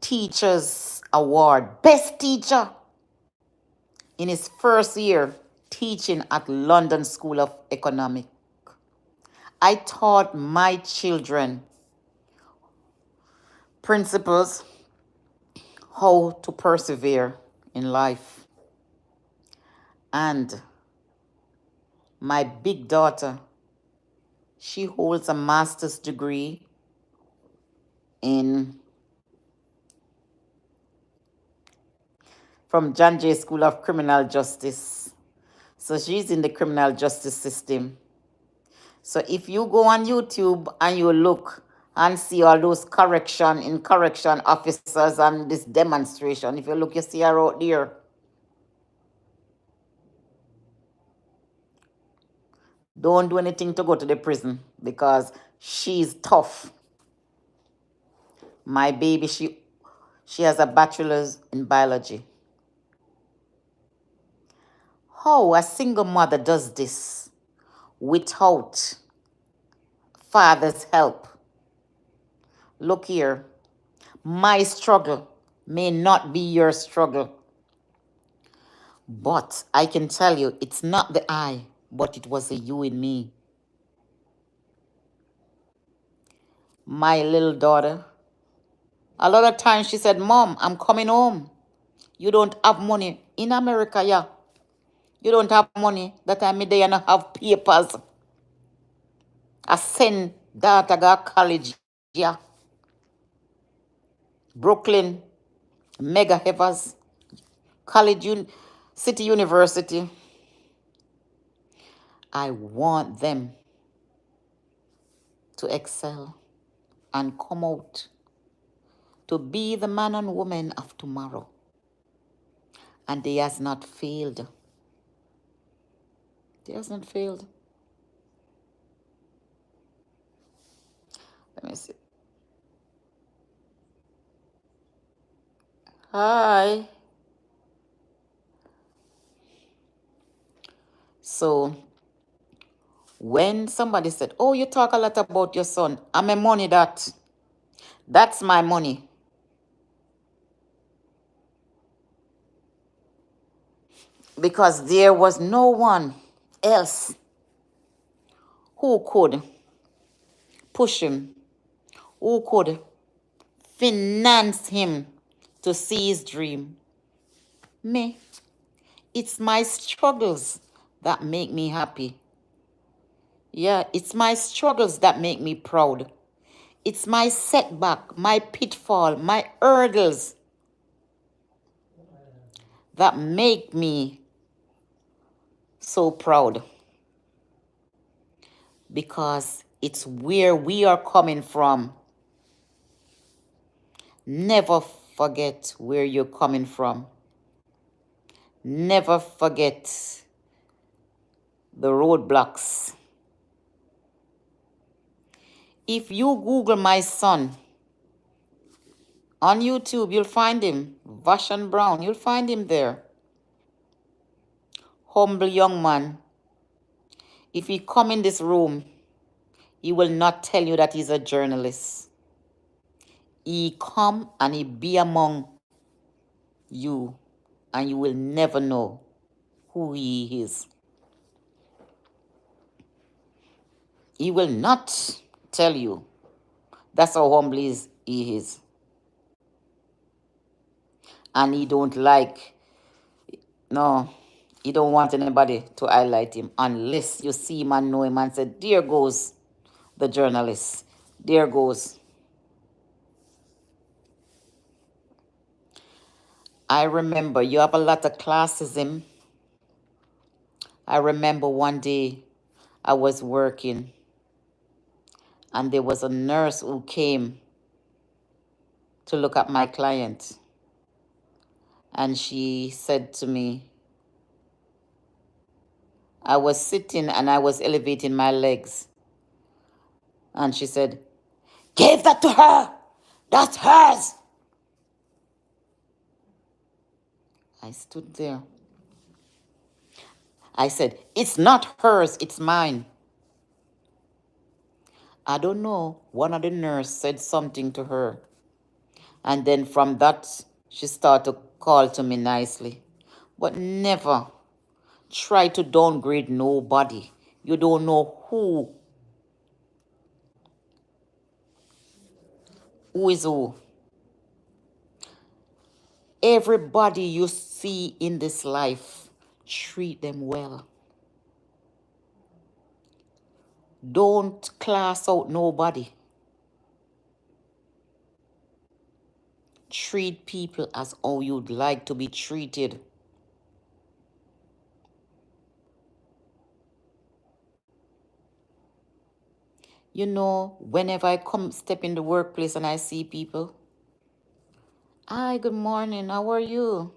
Teachers Award, Best Teacher, in his first year teaching at London School of Economic. I taught my children principles, how to persevere in life. And my big daughter, she holds a master's degree from John Jay School of Criminal Justice. So she's in the criminal justice system. So if you go on YouTube and you look and see all those correction officers and this demonstration, if you look, you see her out there. Don't do anything to go to the prison because she's tough. My baby, she has a bachelor's in biology. How a single mother does this without father's help? Look here, my struggle may not be your struggle, but I can tell you it's not the I, but it was the you in me. My little daughter, a lot of times she said, Mom, I'm coming home. You don't have money. In America, yeah. You don't have money. That time me there and I have papers. I send daughter go college, yeah. Brooklyn, Mega Evers, City University. I want them to excel and come out to be the man and woman of tomorrow. And they has not failed. They has not failed. Let me see. Hi. So when somebody said, oh, you talk a lot about your son, I'm a money that. That's my money. Because there was no one else who could push him, who could finance him to see his dream. Me. It's my struggles that make me happy. Yeah, it's my struggles that make me proud. It's my setback, my pitfall, my hurdles that make me so proud. Because it's where we are coming from. Never forget where you're coming from. Never forget the roadblocks. If you Google my son on YouTube, you'll find him, Vashan Brown. You'll find him there. Humble young man. If he come in this room, he will not tell you that he's a journalist. He come and he be among you, and you will never know who he is. He will not tell you. That's how humble he is. And he don't like, no, he don't want anybody to highlight him unless you see him and know him and say, there goes the journalist. There goes. I remember you have a lot of classism. I remember one day I was working and there was a nurse who came to look at my client. And she said to me, I was sitting and I was elevating my legs. And she said, give that to her. That's hers. I stood there. I said, it's not hers, it's mine. I don't know. One of the nurses said something to her. And then from that, she started to call to me nicely. But never try to downgrade nobody. You don't know who is who. Everybody you see in this life, treat them well. Don't class out nobody. Treat people as how you'd like to be treated. You know, whenever I step in the workplace and I see people, hi, good morning, how are you?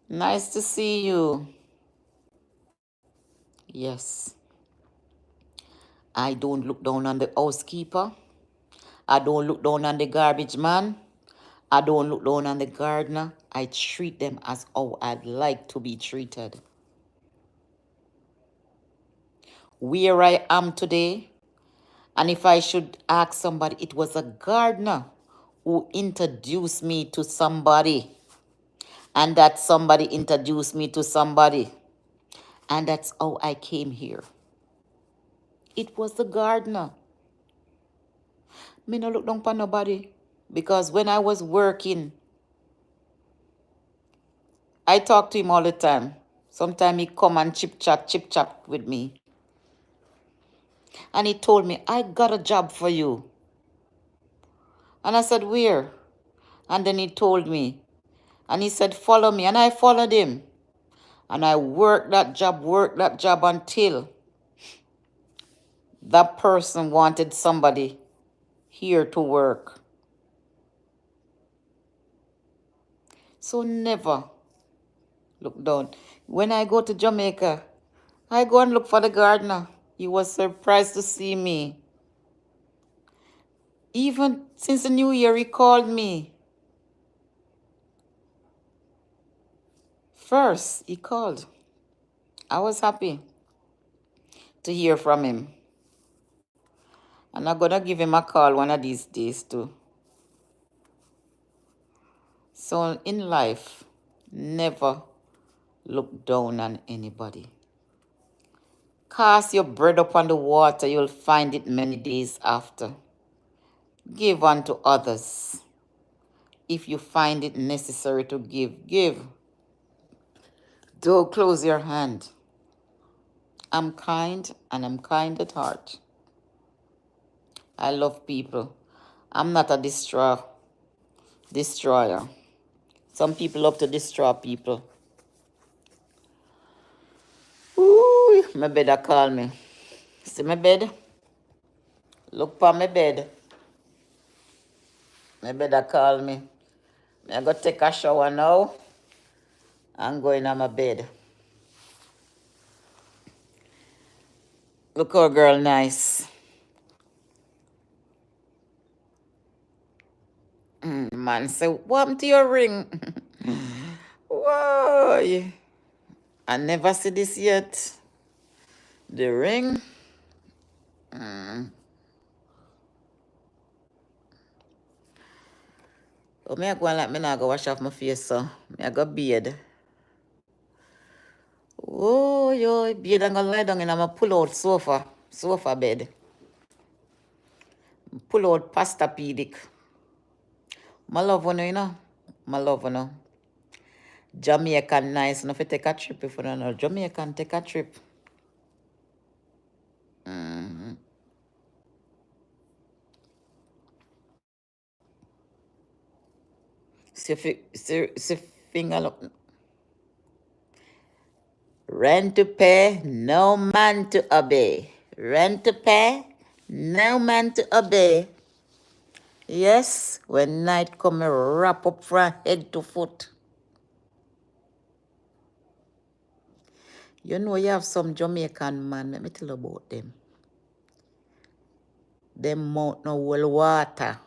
Nice to see you. Yes. I don't look down on the housekeeper. I don't look down on the garbage man. I don't look down on the gardener. I treat them as how I'd like to be treated. Where I am today, and if I should ask somebody, it was a gardener who introduced me to somebody. And that somebody introduced me to somebody. And that's how I came here. It was the gardener. Me no look down on nobody. Because when I was working, I talk to him all the time. Sometimes he come and chip chat with me. And he told me, I got a job for you. And I said, where? And then he told me. And he said, follow me. And I followed him. And I worked that job until that person wanted somebody here to work. So never look down. When I go to Jamaica, I go and look for the gardener. He was surprised to see me. Even since the new year, he called me. First, he called. I was happy to hear from him. And I'm gonna give him a call one of these days too. So in life, never look down on anybody. Cast your bread upon the water, you'll find it many days after. Give unto others. If you find it necessary to give, give. Don't close your hand. I'm kind and I'm kind at heart. I love people. I'm not a destroyer. Some people love to destroy people. Ooh, my bed a call me. See my bed? Look for my bed. My bed a call me. I go take a shower now and go in on my bed. Look how girl nice. Man say, what happened to your ring? Whoa. I never see this yet. The ring. Oh, me I go and like me now go wash off my face so. Me I go bed. Oh, yo, bed and go lie down in my pull out sofa bed. Pull out pasta pedic. My love one, you know. My love one. Jamaican nice. No, if you take a trip, if you don't know. Jamaican take a trip. See finger look. Rent to pay, no man to obey. Rent to pay, no man to obey. Yes, when night come, I wrap up from head to foot. You know you have some Jamaican man, let me tell you about them. Them mouth no well water.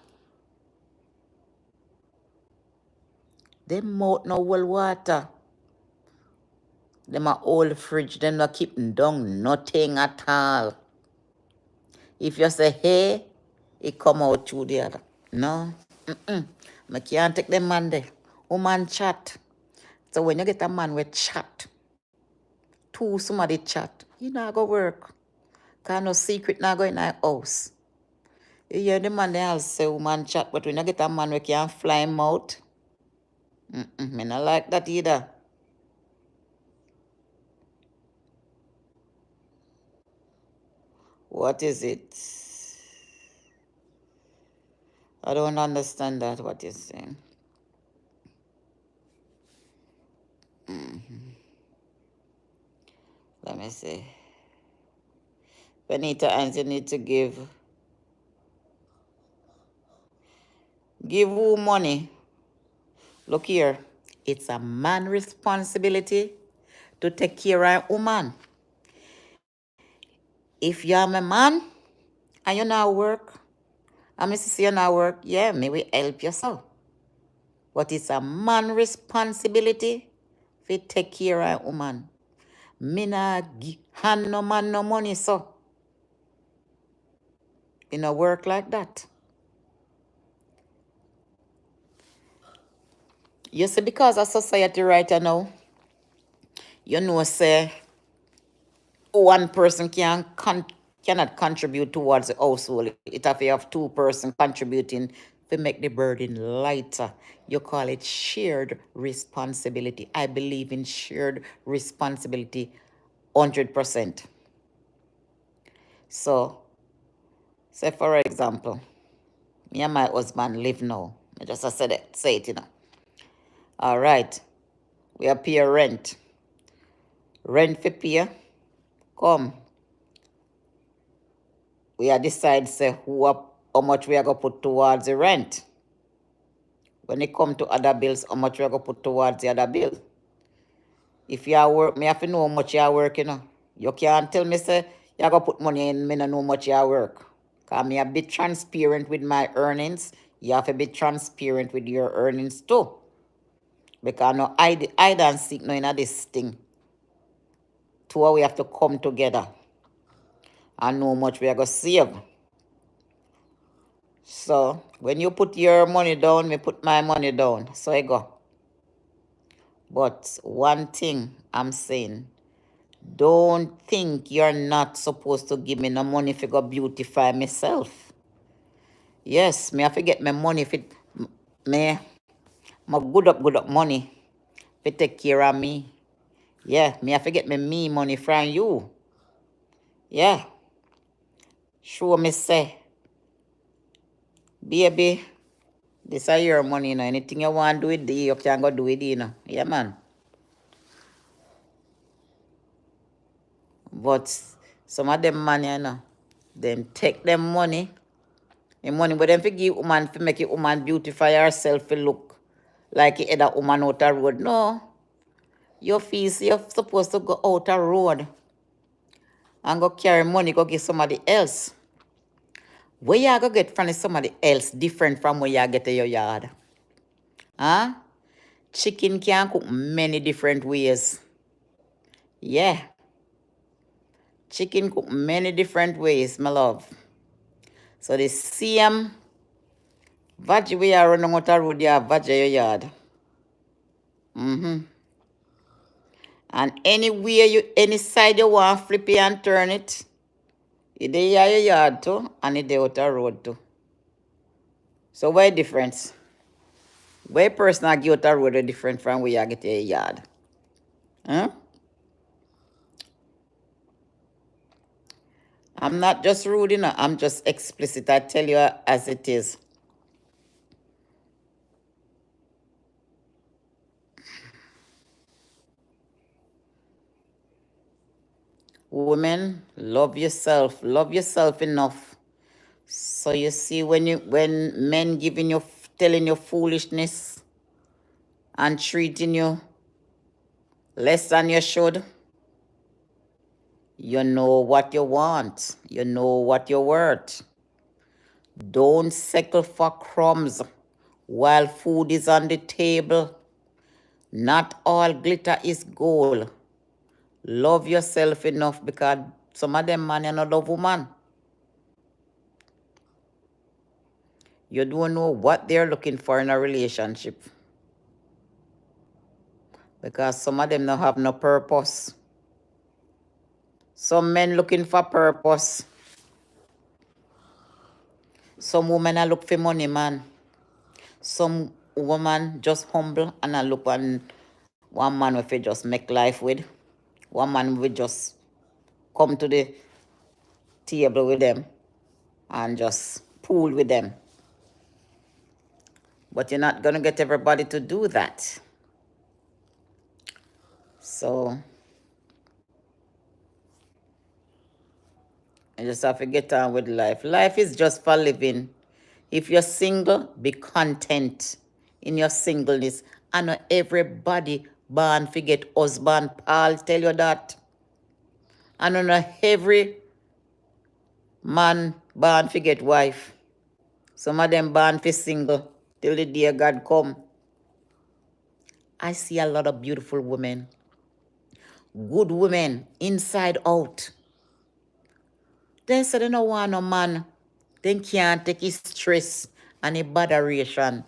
Them mouth no well water. Them a old fridge, them not keeping down nothing at all. If you say hey, it come out through the other. No. I can't take them man there. Woman chat. So when you get a man with chat, two somebody chat, you not go work. Cause no secret not go in our house. You hear the man there say woman chat, but when you get a man we can fly him out, me not like that either. What is it? I don't understand that, what you're saying. Let me see. Benita and you need to give who money? Look here. It's a man's responsibility to take care of a woman. If you're a man and you not work, and Mrs. you not work, yeah, me will help you so. But it's a man's responsibility to take care of a woman. Me not hand no man no money so. It not work like that. You see, because of society right now, you know, say, one person cannot contribute towards the household. It have to have two persons contributing to make the burden lighter. You call it shared responsibility. I believe in shared responsibility 100%. So, say for example, me and my husband live now. I just say it, you know. All right, we are pay rent. Rent for pay, come. We are decide say how much we are going to put towards the rent. When it come to other bills, how much we are going to put towards the other bill. If you are work, me have to know how much you are working. You know. You can't tell me say you are going to put money in, me not know how much you are work. Because me a bit transparent with my earnings. You have to be transparent with your earnings too. Because no hide and seek no in this thing. Two we have to come together and know how much we are going to save. So when you put your money down, me put my money down. So I go. But one thing I'm saying, don't think you're not supposed to give me no money if I go beautify myself. Yes, me have to get my money if it me my good up money if take care of me. Yeah, me have to get me money from you. Yeah. Sure me say. Baby, this is your money, you know. Anything you want to do with it, you can go do it, you know. Yeah, man. But some of them man, you know, them take them money. The money but them for give woman to make a woman beautify herself to look like a other woman out the road. No. Your fees, you're supposed to go out the road and go carry money, go give somebody else. Where you go get from somebody else different from where you get to your yard? Huh? Chicken can cook many different ways. Yeah. Chicken cook many different ways, my love. So the same veggie we are running out the road, you have veggie your yard. And anywhere you, any side you want, flip it and turn it. It dey your yard too, and it dey out the road too. So what difference? Where person I get out the road is different from where you get your yard. Huh? I'm not just rude, you know. I'm just explicit. I tell you as it is. Women, love yourself. Love yourself enough. So you see, when men giving you, telling you foolishness and treating you less than you should, you know what you want. You know what you're worth. Don't settle for crumbs while food is on the table. Not all glitter is gold. Love yourself enough because some of them man you not love woman. You don't know what they're looking for in a relationship. Because some of them don't have no purpose. Some men looking for purpose. Some women are look for money, man. Some woman just humble and I look one man with just make life with. One man will just come to the table with them and just pool with them. But you're not gonna get everybody to do that. So you just have to get on with life. Life is just for living. If you're single, be content in your singleness. I know everybody born forget husband. Paul tell you that. I know not every man born forget wife. Some of them born for single till the day God come. I see a lot of beautiful women. Good women, inside out. They say they don't want no man. They can't take his stress and his botheration.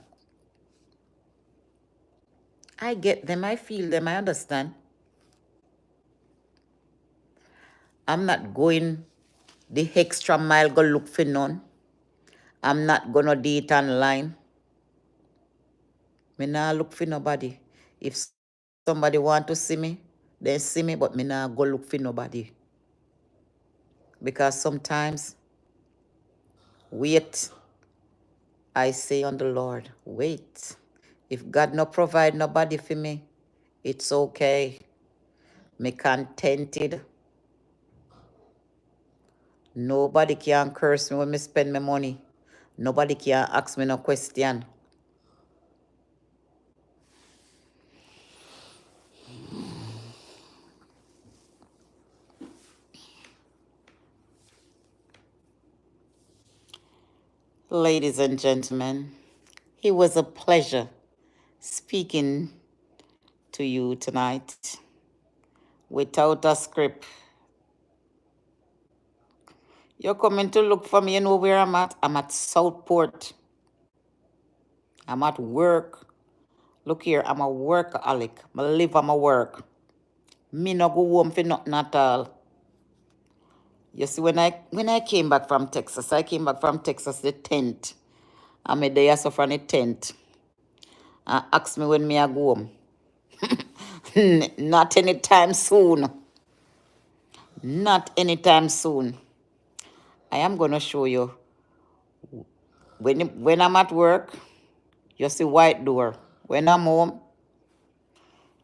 I get them, I feel them, I understand. I'm not going the extra mile go look for none. I'm not gonna date online. Me nah look for nobody. If somebody want to see me, then see me, but me nah go look for nobody. Because sometimes, wait, I say on the Lord, wait. If God no provide nobody for me, it's okay. Me contented. Nobody can curse me when me spend my money. Nobody can ask me no question. Ladies and gentlemen, it was a pleasure speaking to you tonight without a script. You're coming to look for me. You know where I'm at? I'm at Southport. I'm at work. Look here, I'm a workaholic. I live, I'm a work. Me no go home for nothing at all. You see, when I came back from Texas, I came back from Texas the 10th. I'm a day so from the 10th. And ask me when me I go home. Not anytime soon. Not anytime soon. I am gonna show you. When I'm at work, you see white door. When I'm home,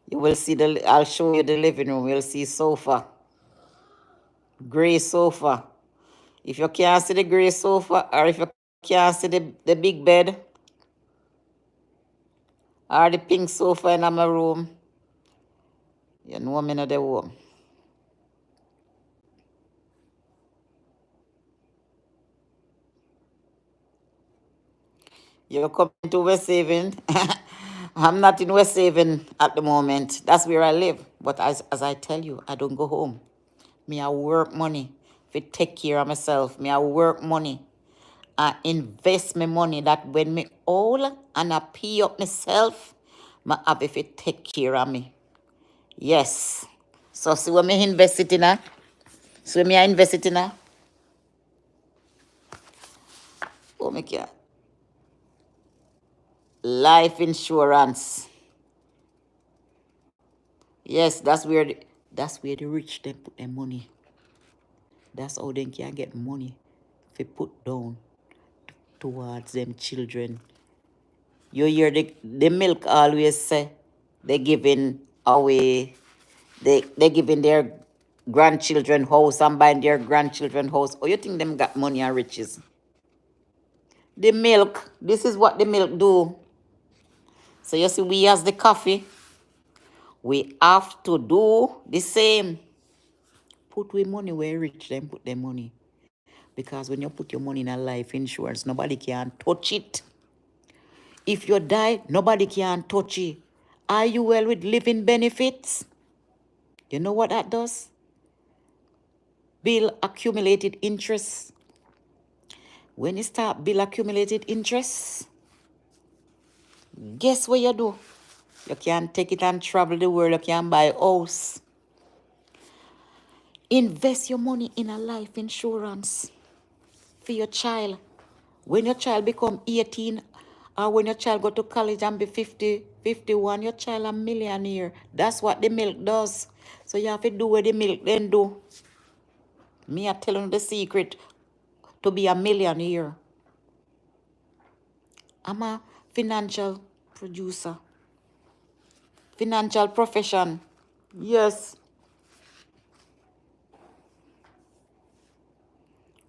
you will see I'll show you the living room. You'll see sofa. Gray sofa. If you can't see the gray sofa, or if you can't see the big bed, or the pink sofa in my room, you know I'm in the home. You're coming to West Haven. I'm not in West Haven at the moment. That's where I live. But as I tell you, I don't go home. Me, I work money to take care of myself. Me, I work money. I invest my money that when me old and I pay up myself, I have if it take care of me. Yes. So see what me invest it in her? So me I invest it in her? Oh me care. Life insurance. Yes, that's where the rich them put their money. That's how they can get money if put down towards them children. You hear the milk always say they giving away, they giving their grandchildren house and buying their grandchildren house. Oh, you think them got money and riches? The milk, this is what the milk do. So you see, we as the coffee, we have to do the same. Put we money where rich them put their money. Because when you put your money in a life insurance, nobody can touch it. If you die, nobody can touch it. Are you well with living benefits? You know what that does? Bill accumulated interest. When you start bill accumulated interest, guess what you do? You can take it and travel the world. You can buy a house. Invest your money in a life insurance for your child. When your child become 18 or when your child go to college and be 50, 51, your child a millionaire. That's what the milk does. So you have to do what the milk then do. Me, I telling you the secret to be a millionaire. I'm a financial producer. Financial profession. Yes.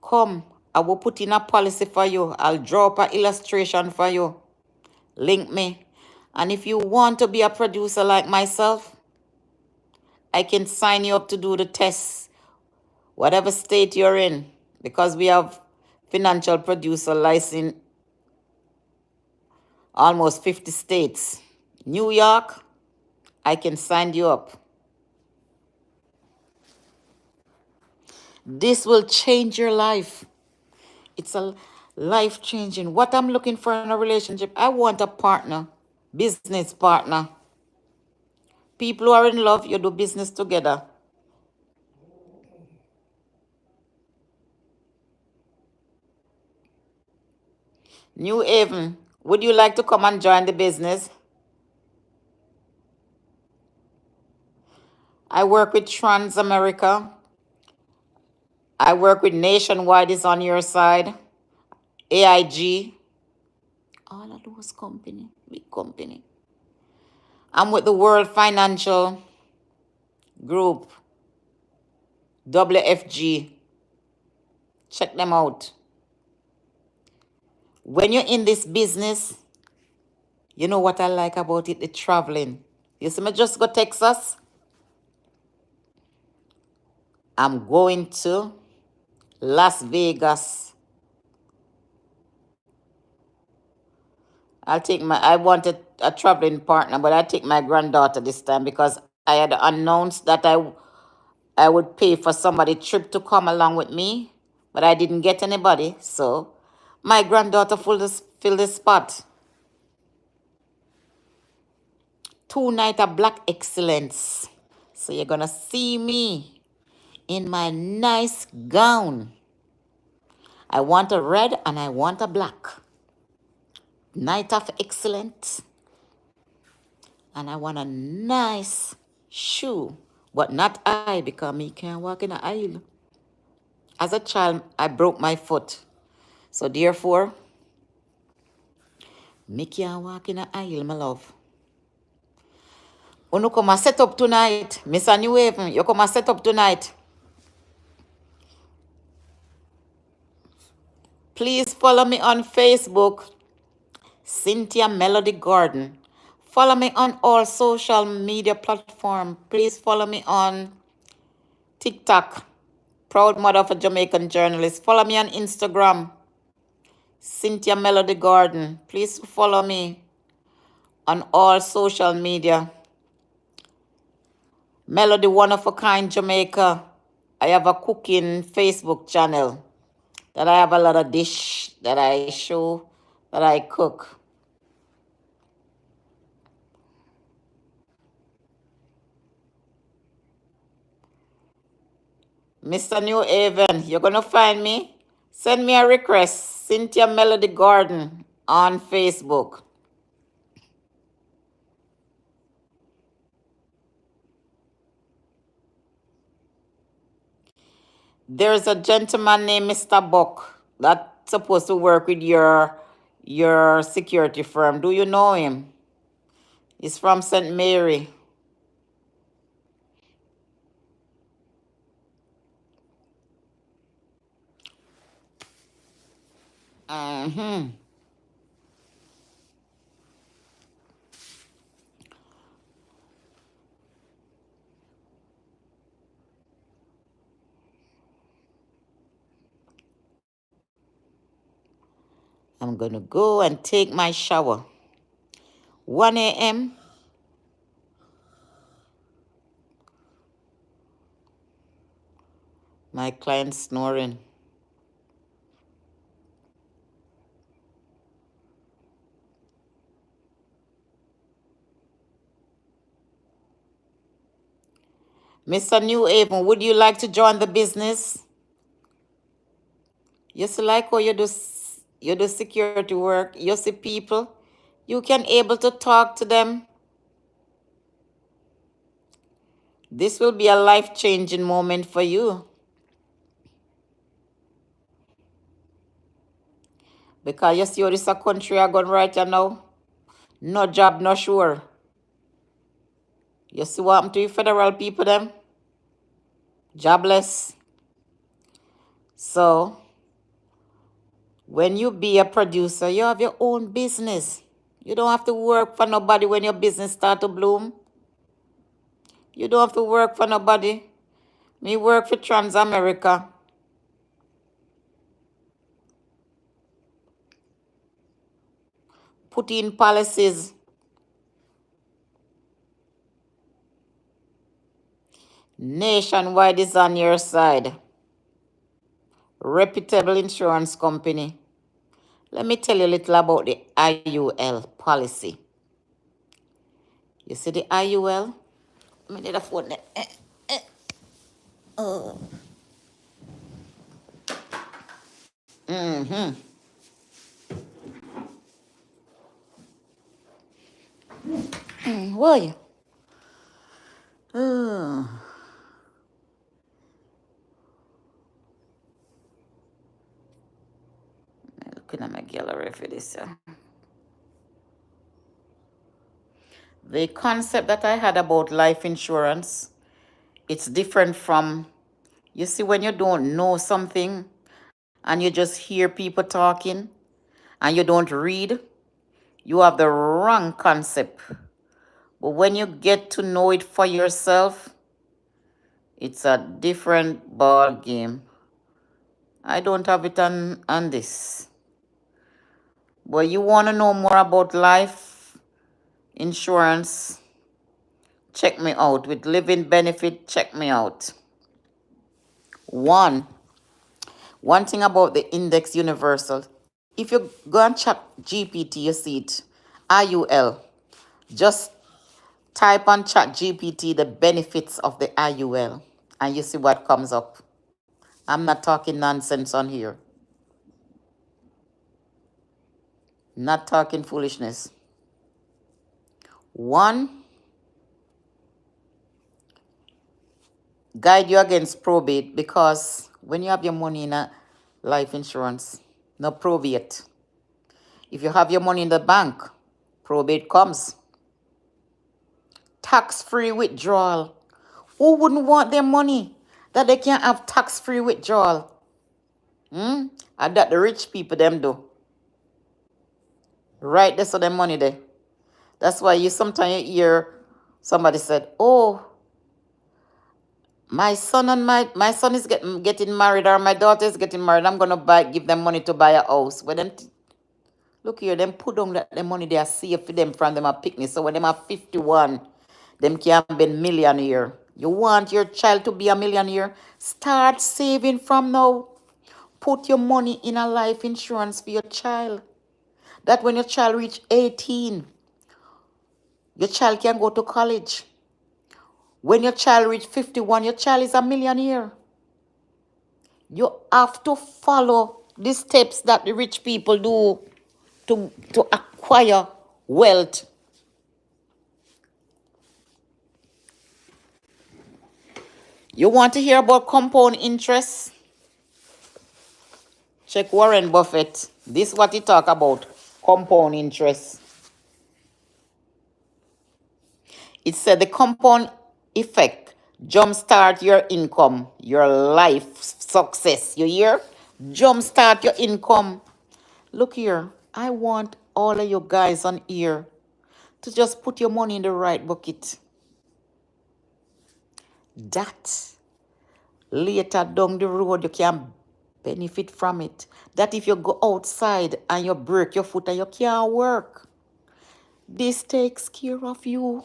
Come, I will put in a policy for you. I'll draw up an illustration for you. Link me. And if you want to be a producer like myself, I can sign you up to do the tests, whatever state you're in, because we have financial producer license almost 50 states. New York, I can sign you up. This will change your life. It's a life changing. What I'm looking for in a relationship, I want a partner, business partner. People who are in love, you do business together. New Haven, would you like to come and join the business? I work with Trans America. I work with Nationwide is on your side. AIG. All of those company, big company. I'm with the World Financial Group. WFG. Check them out. When you're in this business, you know what I like about it? The traveling. You see me just go Texas? I'm going to Las Vegas. I wanted a traveling partner, but I take my granddaughter this time because I had announced that I would pay for somebody trip to come along with me. but I didn't get anybody. So my granddaughter filled the spot. 2 nights of black excellence. So you're gonna see me in my nice gown. I want a red and I want a black. Night of excellence. And I want a nice shoe. But not I, because me can't walk in the aisle. As a child, I broke my foot. So therefore, me can't walk in the aisle, my love. You come and set up tonight. Miss New Haven, you come and set up tonight. Please follow me on Facebook, Cynthia Melody Gordon. Follow me on all social media platforms. Please follow me on TikTok, Proud Mother of a Jamaican Journalist. Follow me on Instagram, Cynthia Melody Gordon. Please follow me on all social media. Melody One of a Kind Jamaica. I have a cooking Facebook channel that I have a lot of dish that I show, that I cook. Mr. New Haven, you're going to find me. Send me a request, Cynthia Melody Gordon on Facebook. There's a gentleman named Mr. Buck that's supposed to work with your security firm. Do you know him? He's from St. Mary. I'm going to go and take my shower. 1 a.m. My client snoring. Mr. New Haven, would you like to join the business? You see, like how you do security work, you see people, you can able to talk to them. This will be a life-changing moment for you. Because you see how this a country are going right now. No job, no sure. You see what happened to you federal people them? Jobless. So, when you be a producer, you have your own business. You don't have to work for nobody when your business start to bloom. You don't have to work for nobody. Me work for Transamerica. Put in policies. Nationwide is on your side. Reputable insurance company. Let me tell you a little about the IUL policy. You see the IUL? Let me need a phone there. Oh. Mm-hmm. Where are you? Oh. Looking at my gallery for this. The concept that I had about life insurance, it's different from, you see, when you don't know something and you just hear people talking and you don't read, you have the wrong concept. But when you get to know it for yourself, it's a different ball game. I don't have it on this. But you want to know more about life insurance, check me out. With living benefit, check me out. One One thing about the index universal, if you go and check GPT, you see it. IUL. Just type on chat GPT the benefits of the IUL and you see what comes up. I'm not talking nonsense on here. Not talking foolishness. One, guide you against probate, because when you have your money in a life insurance, no probate. If you have your money in the bank, probate comes. Tax-free withdrawal. Who wouldn't want their money that they can't have tax-free withdrawal? And that the rich people them do. Right there, so their money there. That's why you sometimes hear somebody said, "Oh, my son and my son is getting married, or my daughter is getting married. I'm gonna give them money to buy a house." Well, then look here, them put down that the money they are safe for them from them a picnic. So when them are 51, them can be millionaire. You want your child to be a millionaire? Start saving from now. Put your money in a life insurance for your child. That when your child reach 18, your child can go to college. When your child reach 51, your child is a millionaire. You have to follow the steps that the rich people do to acquire wealth. You want to hear about compound interest? Check Warren Buffett. This is what he talk about, compound interest. It said the compound effect jumpstart your income, your life success. You hear? Jumpstart your income. Look here. I want all of you guys on here to just put your money in the right bucket. That later down the road you can benefit from it. That if you go outside and you break your foot and you can't work, this takes care of you.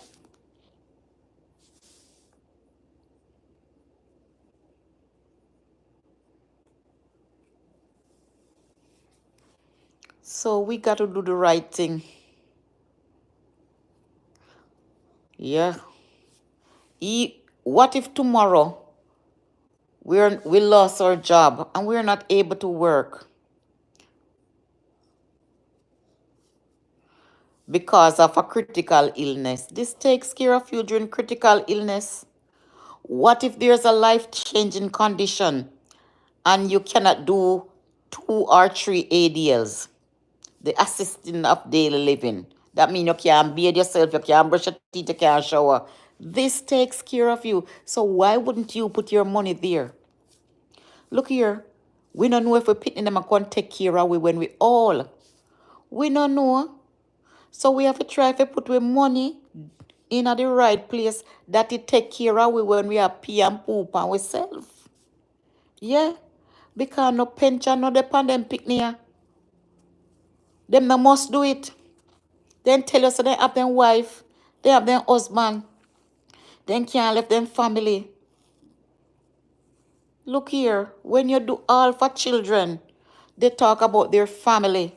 So we got to do the right thing. Yeah. What if tomorrow we lost our job and we're not able to work because of a critical illness? This takes care of you during critical illness. What if there's a life-changing condition and you cannot do 2 or 3 ADLs, the assisting of daily living? That means you can't bathe yourself, you can't brush your teeth, you can't shower. This takes care of you. So why wouldn't you put your money there? Look here. We don't know if we're picking them and going to take care of we when we all. We don't know. So we have to try to put our money in at the right place that it take care of we when we are pee and poop on ourselves. Yeah. Because no pension, no depend them picnic. Them no must do it. Then tell us they have them wife, they have them husband. Then can't left them family. Look here, when you do all for children, they talk about their family.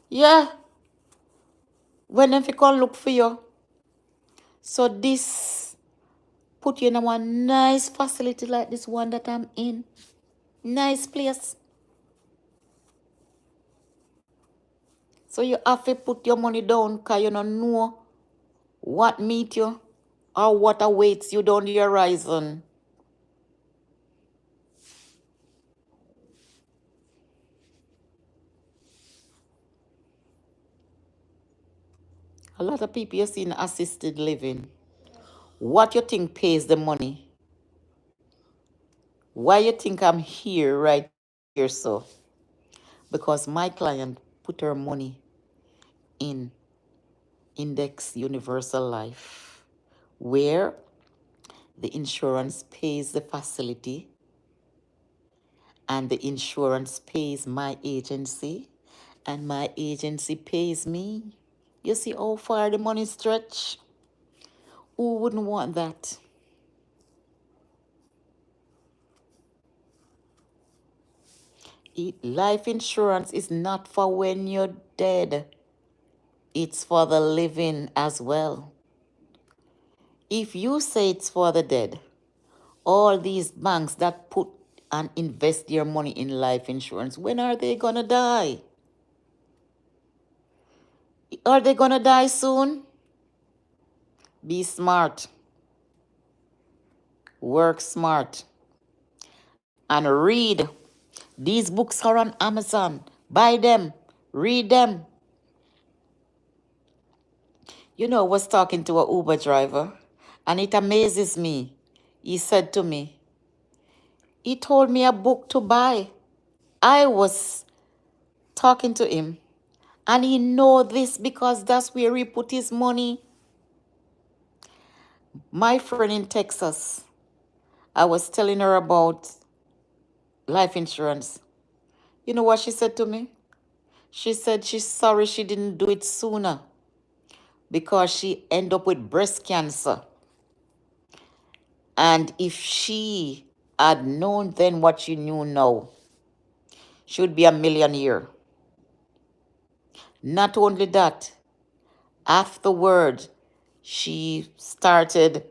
Yeah. When them fi come look for you. So this put you in a one nice facility like this one that I'm in. Nice place. So you have to put your money down because you don't know what meet you or what awaits you down the horizon. A lot of people you see in assisted living. What you think pays the money? Why you think I'm here right here so? Because my client put her money in Index Universal Life, where the insurance pays the facility and the insurance pays my agency and my agency pays me. You see how far the money stretch? Who wouldn't want that? Life insurance is not for when you're dead. It's for the living as well. If you say it's for the dead, all these banks that put and invest their money in life insurance, when are they gonna die? Are they gonna die soon? Be smart. Work smart. And read. These books are on Amazon. Buy them. Read them. I was talking to a Uber driver, and it amazes me. He said to me, he told me a book to buy. I was talking to him, and he know this because that's where he put his money. My friend in Texas, I was telling her about life insurance. You know what she said to me? She said she's sorry she didn't do it sooner because she ended up with breast cancer. And if she had known then what she knew now, she would be a millionaire. Not only that, afterward, she started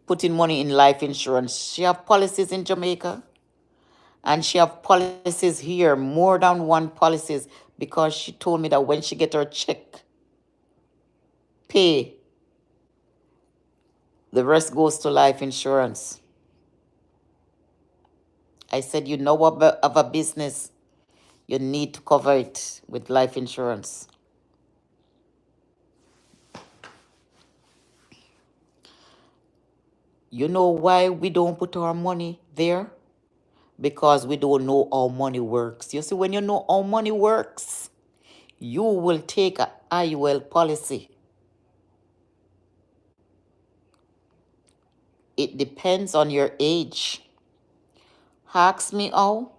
putting money in life insurance. She have policies in Jamaica, and she have policies here, more than one policies, because she told me that when she get her check pay, the rest goes to life insurance. I said, you know of a business, you need to cover it with life insurance. You know why we don't put our money there? Because we don't know how money works. You see, when you know how money works, you will take a IUL policy. It depends on your age. Ask me how,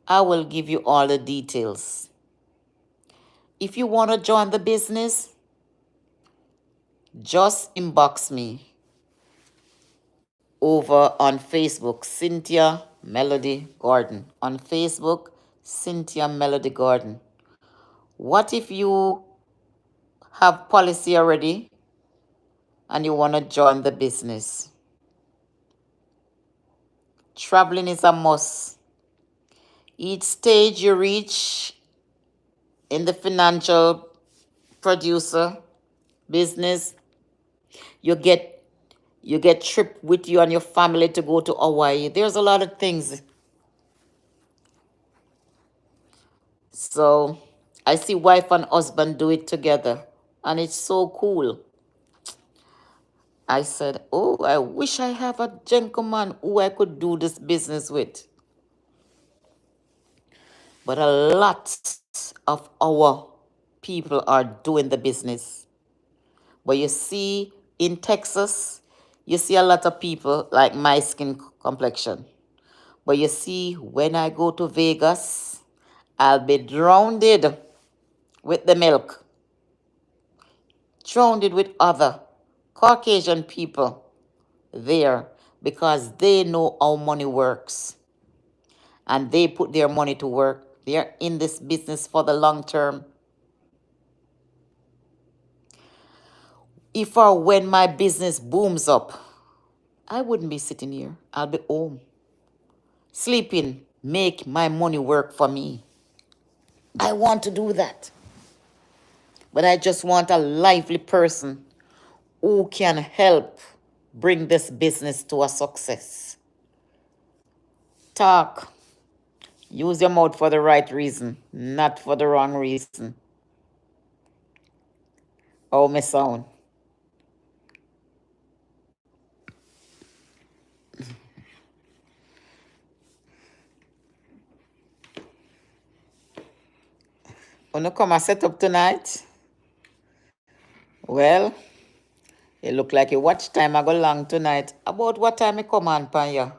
I will give you all the details. If you want to join the business, just inbox me over on Facebook, Cynthia Melody Gordon. On Facebook, Cynthia Melody Gordon. What if you have policy already and you want to join the business? Traveling is a must. Each stage you reach in the financial producer business, you get trip with you and your family to go to Hawaii. There's a lot of things. So I see wife and husband do it together, and it's so cool. I said, oh, I wish I have a gentleman who I could do this business with. But a lot of our people are doing the business. But you see, in Texas, you see a lot of people like my skin complexion. But you see, when I go to Vegas, I'll be drowned with the milk, drowned with other Caucasian people there because they know how money works and they put their money to work. They're in this business for the long term. If or when my business booms up, I wouldn't be sitting here. I'll be home, sleeping, make my money work for me. I want to do that. But I just want a lively person who can help bring this business to a success. Talk. Use your mouth for the right reason, not for the wrong reason. Oh, me sound. Wanna come and set up tonight? Well, it look like your watch time I go long tonight. About what time I come on, Panya?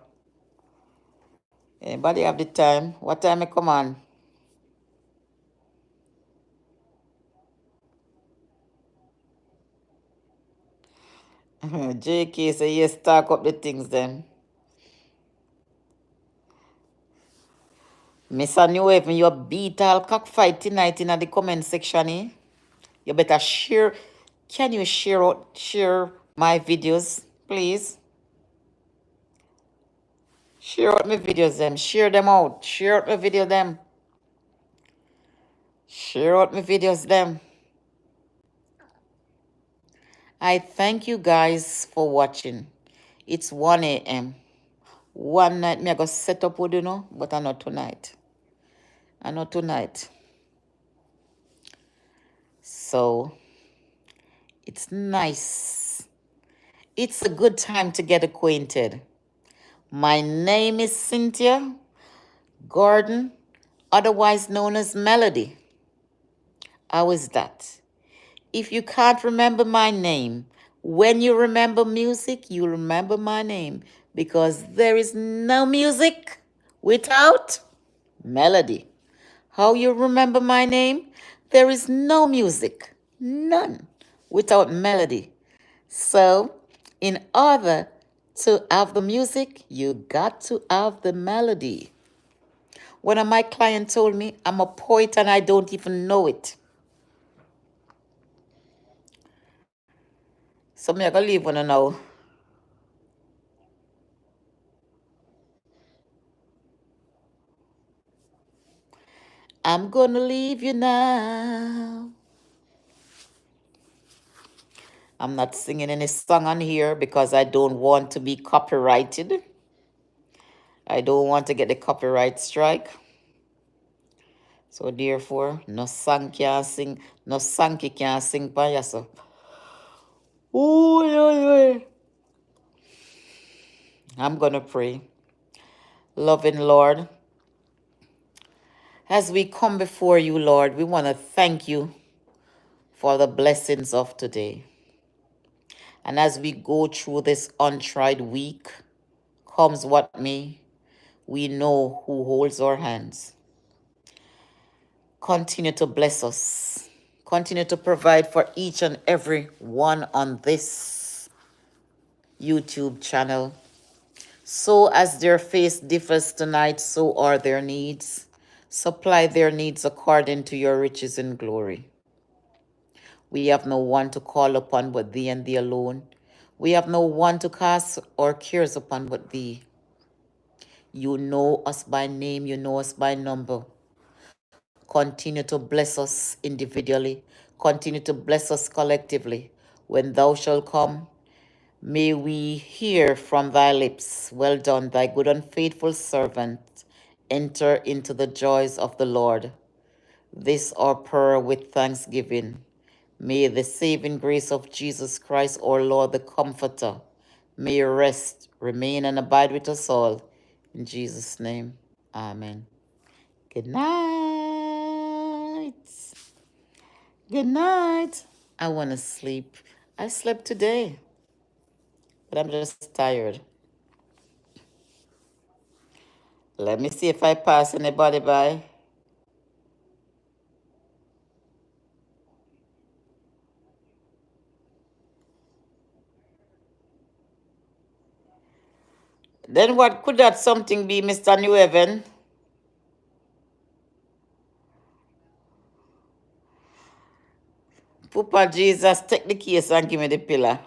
Anybody have the time? What time I come on? JK say yes, talk up the things then. Mr. New Haven, you beat all cockfight tonight in the comment section, eh? You better share. Can you share my videos, please? Share out my videos them. Share them out. Share out my video them. Share out my videos them. I thank you guys for watching. It's 1 a.m. One night me I go set up with you know, but I not tonight. I not tonight. So it's nice. It's a good time to get acquainted. My name is Cynthia Gordon, otherwise known as Melody. How is that? If you can't remember my name, when you remember music, you remember my name because there is no music without melody. How you remember my name? There is no music, none, without melody. So, in order to have the music, you got to have the melody. One of my clients told me I'm a poet and I don't even know it. So me I gotta leave one now. I'm gonna leave you now. I'm not singing any song on here because I don't want to be copyrighted. I don't want to get the copyright strike. So therefore, no song can sing, no song can sing by yourself. Ooh, I'm gonna pray. Loving Lord, as we come before you, Lord, we want to thank you for the blessings of today. And as we go through this untried week, comes what may, we know who holds our hands. Continue to bless us. Continue to provide for each and every one on this YouTube channel. So as their face differs tonight, so are their needs. Supply their needs according to your riches and glory. We have no one to call upon but thee and thee alone. We have no one to cast our cares upon but thee. You know us by name, you know us by number. Continue to bless us individually. Continue to bless us collectively. When thou shalt come, may we hear from thy lips, well done, thy good and faithful servant. Enter into the joys of the Lord. This our prayer with thanksgiving. May the saving grace of Jesus Christ, our Lord, the Comforter, may rest, remain, and abide with us all. In Jesus' name, amen. Good night. Good night. I want to sleep. I slept today, but I'm just tired. Let me see if I pass anybody by. Then what could that something be, Mr. New Haven? Papa Jesus, take the case and give me the pillar.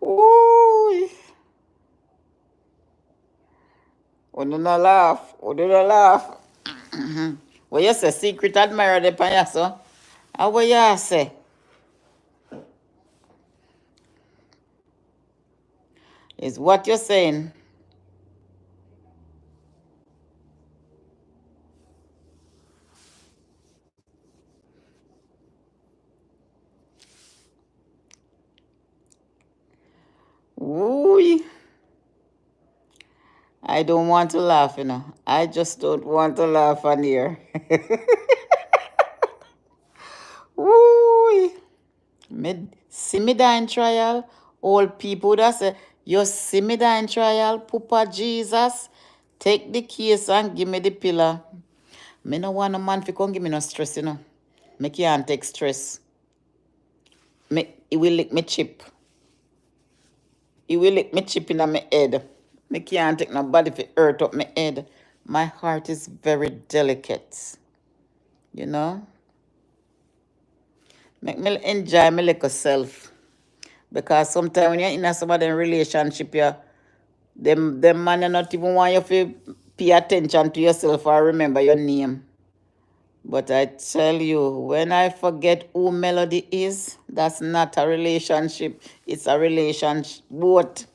Ooh. Oh, do not laugh. Oh, do not laugh. Well, you say secret admirer the payaso. How will you say? Is what you're saying. Ooh. I don't want to laugh, you know. I just don't want to laugh on here. Ooh. See me die in trial. Old people that say, you see me die in trial, Papa Jesus. Take the case and give me the pillar. Me no want a man to come give me no stress, you know. Me can't take stress. He will lick me chip. He will lick me chip in my head. Me can't take nobody to hurt up my head. My heart is very delicate, you know. Make me enjoy my little self. Because sometimes when you're in a some of them relationship, them man not even want you to pay attention to yourself or remember your name. But I tell you, when I forget who Melody is, that's not a relationship. It's a relationship. Both.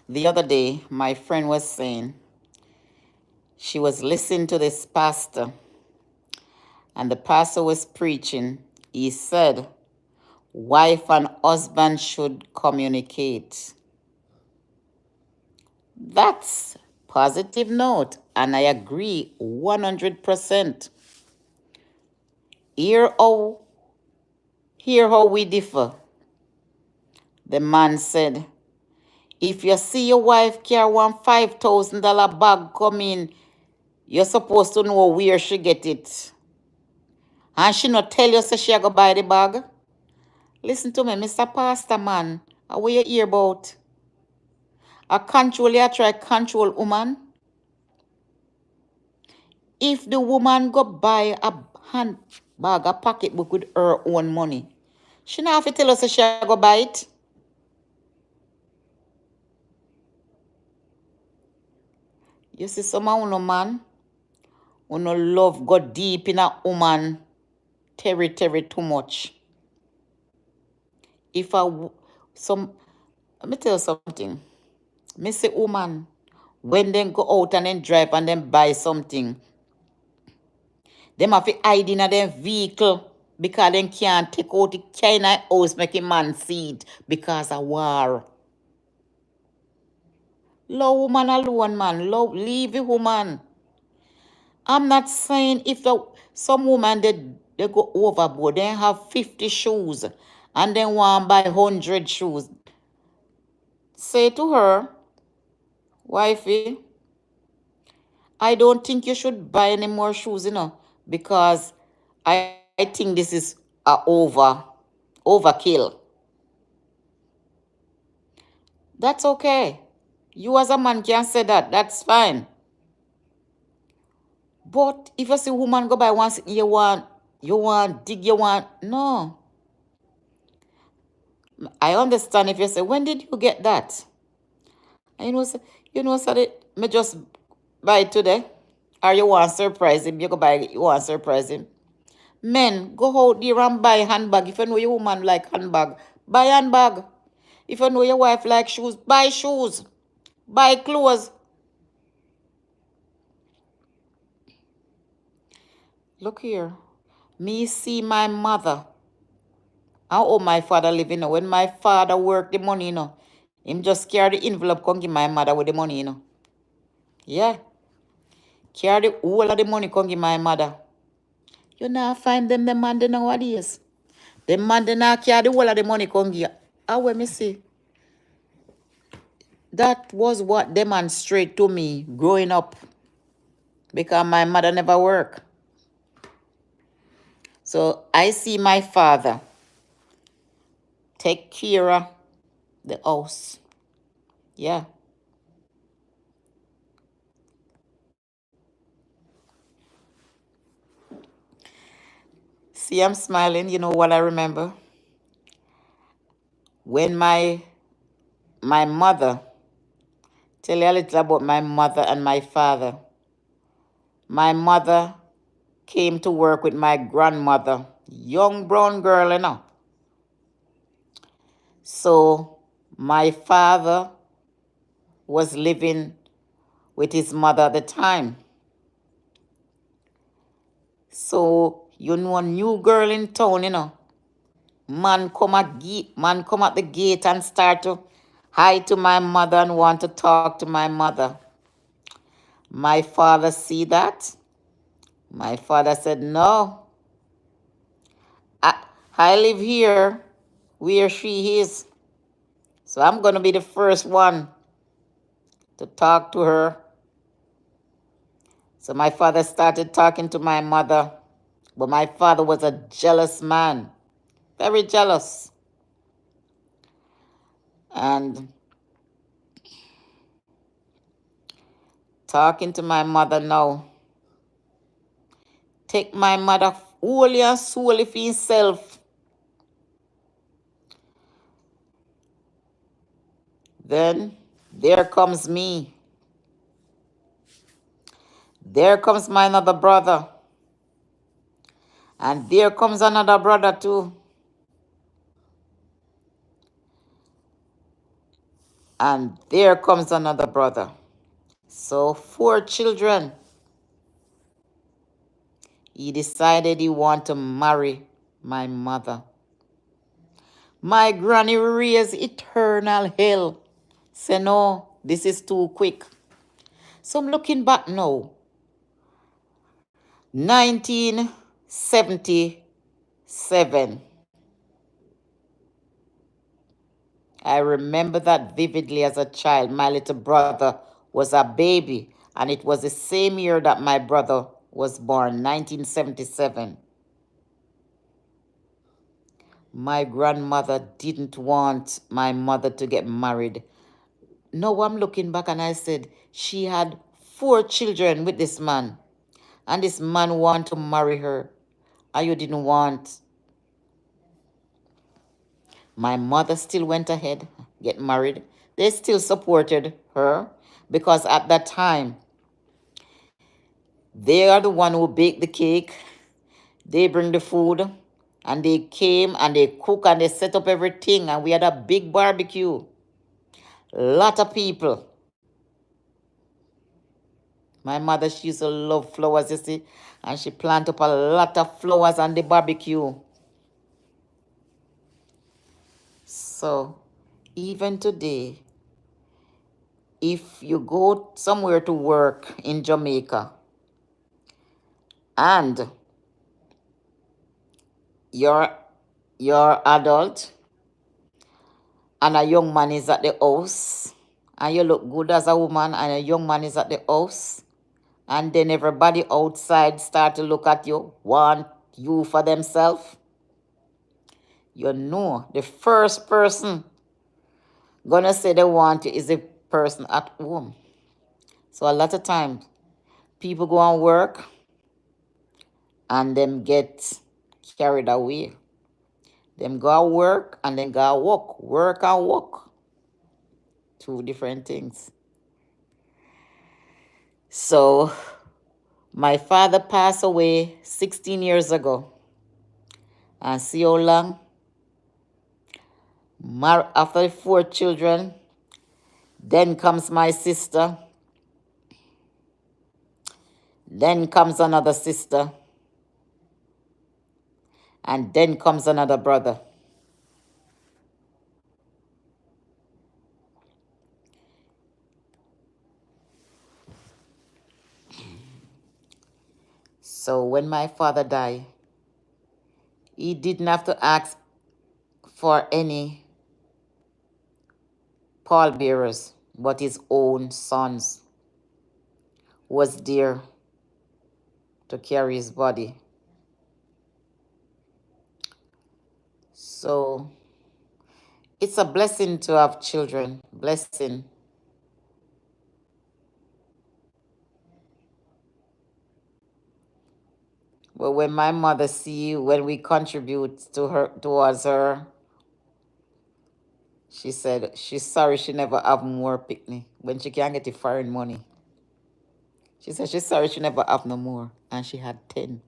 The other day, my friend was saying she was listening to this pastor, and the pastor was preaching. He said, wife and husband should communicate. That's positive note, and I agree 100%. Here how, here how we differ. The man said, if you see your wife carry one $5,000 bag come in, you're supposed to know where she get it. And she not tell you say she a go buy the bag. Listen to me, Mr. Pastor man. What you hear about? A control, you try control woman. If the woman go buy a handbag, a pocketbook with her own money, she not have to tell us say she a go buy it. You see some of no man who no love go deep in a woman territory too much. If some let me tell you something. Me say woman, when they go out and then drive and then buy something, them have to hide in a them vehicle because they can't take out the China house making man see it because of war. Love woman alone, man. Love, leave the woman. I'm not saying if some woman they go overboard, they have 50 shoes and then want buy 100 shoes. Say to her, wifey, I don't think you should buy any more shoes, because I think this is a overkill. That's okay. You as a man can say that. That's fine. But if you see woman go by once, you want dig, you want no. I understand if you say, when did you get that? And so me just buy it today. Or you want to surprise him, you go buy it, you want to surprise him. Men, go out there and buy handbag. If you know your woman like handbag, buy handbag. If you know your wife like shoes, buy shoes. Buy clothes. Look here. Me see my mother. How my father living now. When my father work the money, him just carry the envelope come give my mother with the money. Yeah. Carry the whole of the money come give my mother. You now find them the man they nowadays. The man they now carry the whole of the money come give. How when me see? That was what demonstrated to me growing up because my mother never worked. So I see my father take care of the house. Yeah. See, I'm smiling. You know what I remember? When my mother, tell you a little about my mother and my father. My mother came to work with my grandmother, young brown girl. So my father was living with his mother at the time. So a new girl in town. Man come at the gate and start to hi to my mother and want to talk to my mother. My father see that. My father said, no, I, I live here where she is. So I'm going to be the first one to talk to her. So my father started talking to my mother. But my father was a jealous man, very jealous. And talking to my mother now, take my mother wholly and solely for himself. Then there comes me. There comes my another brother. And there comes another brother too. And there comes another brother. So 4 children. He decided he want to marry my mother. My granny raised eternal hell. Say no, this is too quick. So I'm looking back now. 1977. I remember that vividly as a child. My little brother was a baby, and it was the same year that my brother was born, 1977. My grandmother didn't want my mother to get married. Now I'm looking back and I said, she had 4 children with this man, and this man wanted to marry her, and you didn't want. My mother still went ahead, get married. They still supported her because at that time, they are the one who baked the cake. They bring the food, and they came and they cook and they set up everything, and we had a big barbecue. Lot of people. My mother, she used to love flowers, you see, and she planted up a lot of flowers on the barbecue. So even today, if you go somewhere to work in Jamaica and you're adult and a young man is at the house and you look good as a woman and a young man is at the house, and then everybody outside start to look at you, want you for themselves, you know the first person gonna say they want you is the person at home. So a lot of times people go and work and them get carried away. Them go and work and then go and work and walk. 2 different things. So my father passed away 16 years ago. And see how long? After the 4 children, then comes my sister. Then comes another sister. And then comes another brother. So when my father died, he didn't have to ask for any pallbearers, but his own sons was there to carry his body. So it's a blessing to have children, blessing. But when my mother see when we contribute to her towards her, she said she's sorry she never have more picnic when she can't get the foreign money. She said she's sorry she never have no more, and she had 10.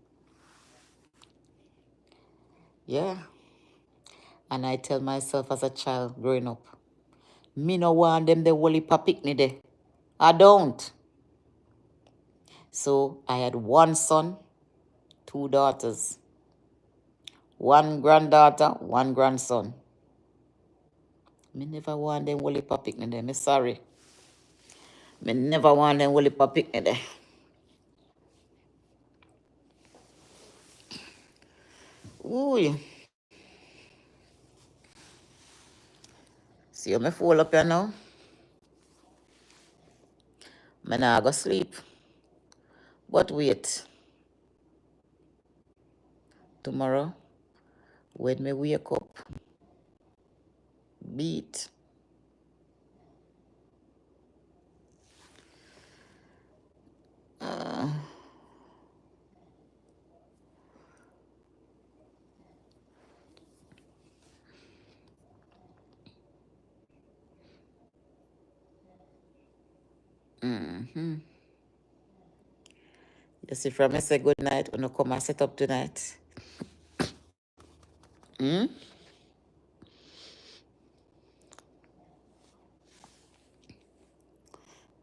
Yeah. And I tell myself as a child growing up, me no want them the whole heap of picnic there. I don't. So I had 1 son, 2 daughters, 1 granddaughter, 1 grandson. Me never want them whole heap of picnic there. Me sorry. Me never want them whole heap of picnic there. Ooh. See how me fall up here now? Me nah go sleep. But wait. Tomorrow, when me wake up, beat Mm-hmm. You see, from me say good night, when you come and set up tonight. Hmm?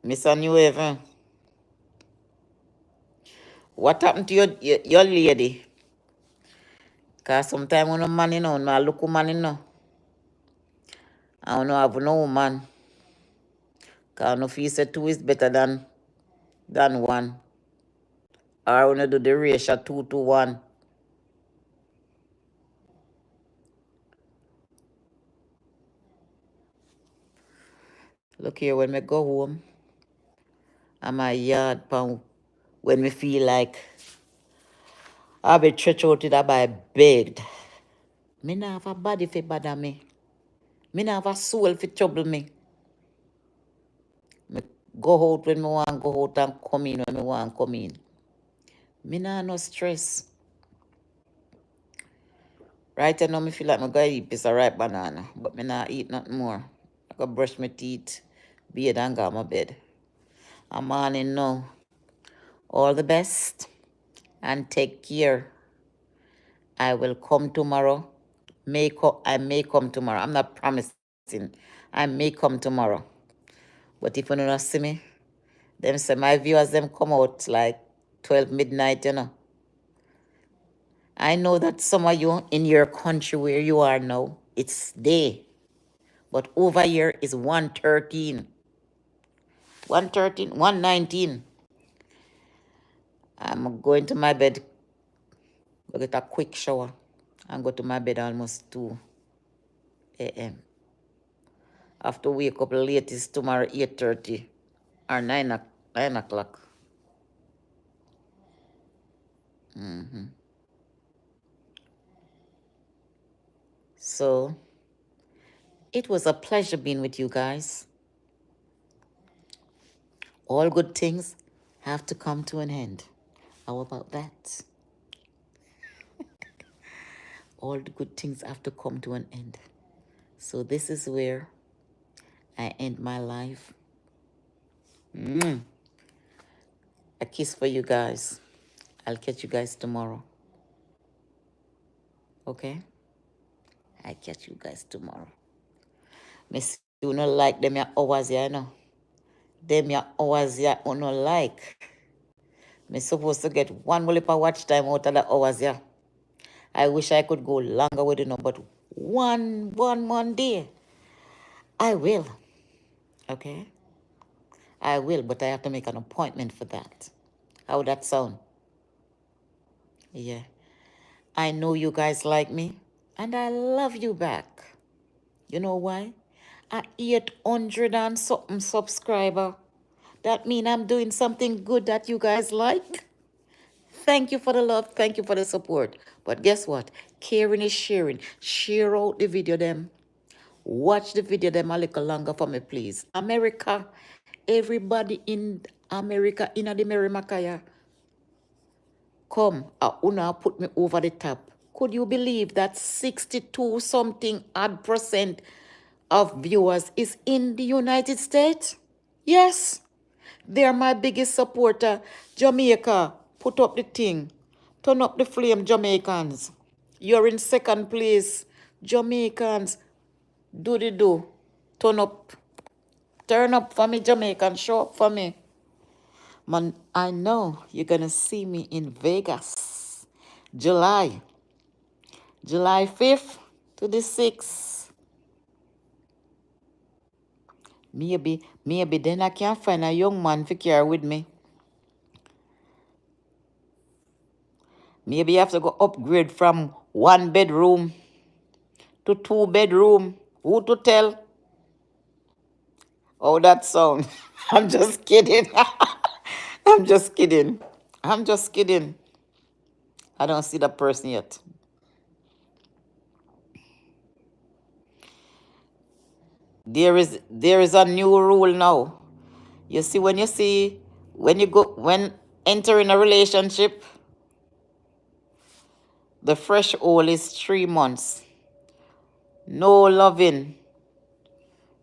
Miss a new even. What happened to your lady? Because sometimes when a man, when I look woman, I don't have no woman. Because no feel say two is better than one. Or when you do the ratio 2 to 1. Look here, when me go home, I'm a yard pound. When me feel like I be stretch out it by bed. Me not have a body for bother me. Me not have a soul for trouble me. Me go out when me want go out and come in when me want come in. Me not no stress. Right now me feel like me gonna eat a piece of ripe banana, but me not eat nothing more. I go brush my teeth, bathe and go to my bed. I'm morning now. All the best and take care. I will come tomorrow. I may come tomorrow. I'm not promising. I may come tomorrow. But if you don't see me, them say my viewers them come out like 12 midnight. I know that some of you in your country where you are now, it's day. But over here is 1:13. 1:13, 1:19. I'm going to my bed, go get a quick shower, and go to my bed almost 2 a.m. Have to wake up latest tomorrow 8:30 or 9 o'clock. So it was a pleasure being with you guys. All good things have to come to an end. How about that? All the good things have to come to an end. So this is where I end my life. A kiss for you guys. I'll catch you guys tomorrow. Okay? I catch you guys tomorrow. Miss you no like them your hours here, Them your hours here you no like. Me supposed to get one more watch time out of the hours here. I wish I could go longer with it, but one day. I will. Okay? I will, but I have to make an appointment for that. How would that sound? Yeah. I know you guys like me, and I love you back. You know why? At 800 and something subscriber. That means I'm doing something good that you guys like. Thank you for the love. Thank you for the support. But guess what? Caring is sharing. Share out the video them. Watch the video them a little longer for me, please. America, everybody in America, in the Merrimackaya, come, una put me over the top. Could you believe that 62 something odd percent of viewers is in the United States? Yes, they're my biggest supporter. Jamaica, put up the thing. Turn up the flame, Jamaicans. You're in second place. Jamaicans, do the do. Turn up. Turn up for me, Jamaican. Show up for me. Man, I know you're going to see me in Vegas. July 5th to the 6th. Maybe then I can find a young man to care with me. Maybe you have to go upgrade from 1 bedroom to 2 bedroom. Who to tell? Oh, that sound. I'm just kidding. I'm just kidding. I'm just kidding. I don't see that person yet. There is a new rule now. You see, when entering a relationship, the threshold is 3 months. No loving,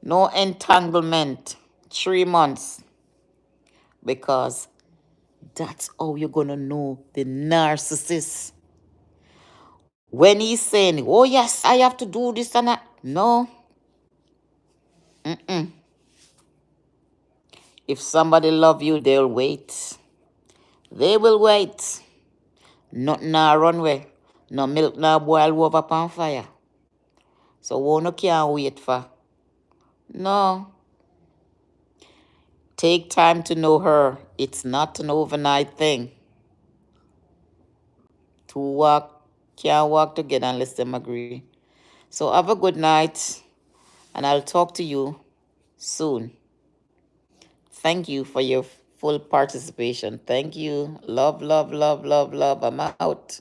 no entanglement. 3 months. Because that's how you're going to know the narcissist. When he's saying, oh, yes, I have to do this and that. No. If somebody love you, they'll wait. They will wait. Nothing na run away. No milk na boil over pan fire. So one can't wait for. No. Take time to know her. It's not an overnight thing. Two can't walk together unless them agree. So have a good night, and I'll talk to you soon. Thank you for your full participation. Thank you. Love, love, love, love, love. I'm out.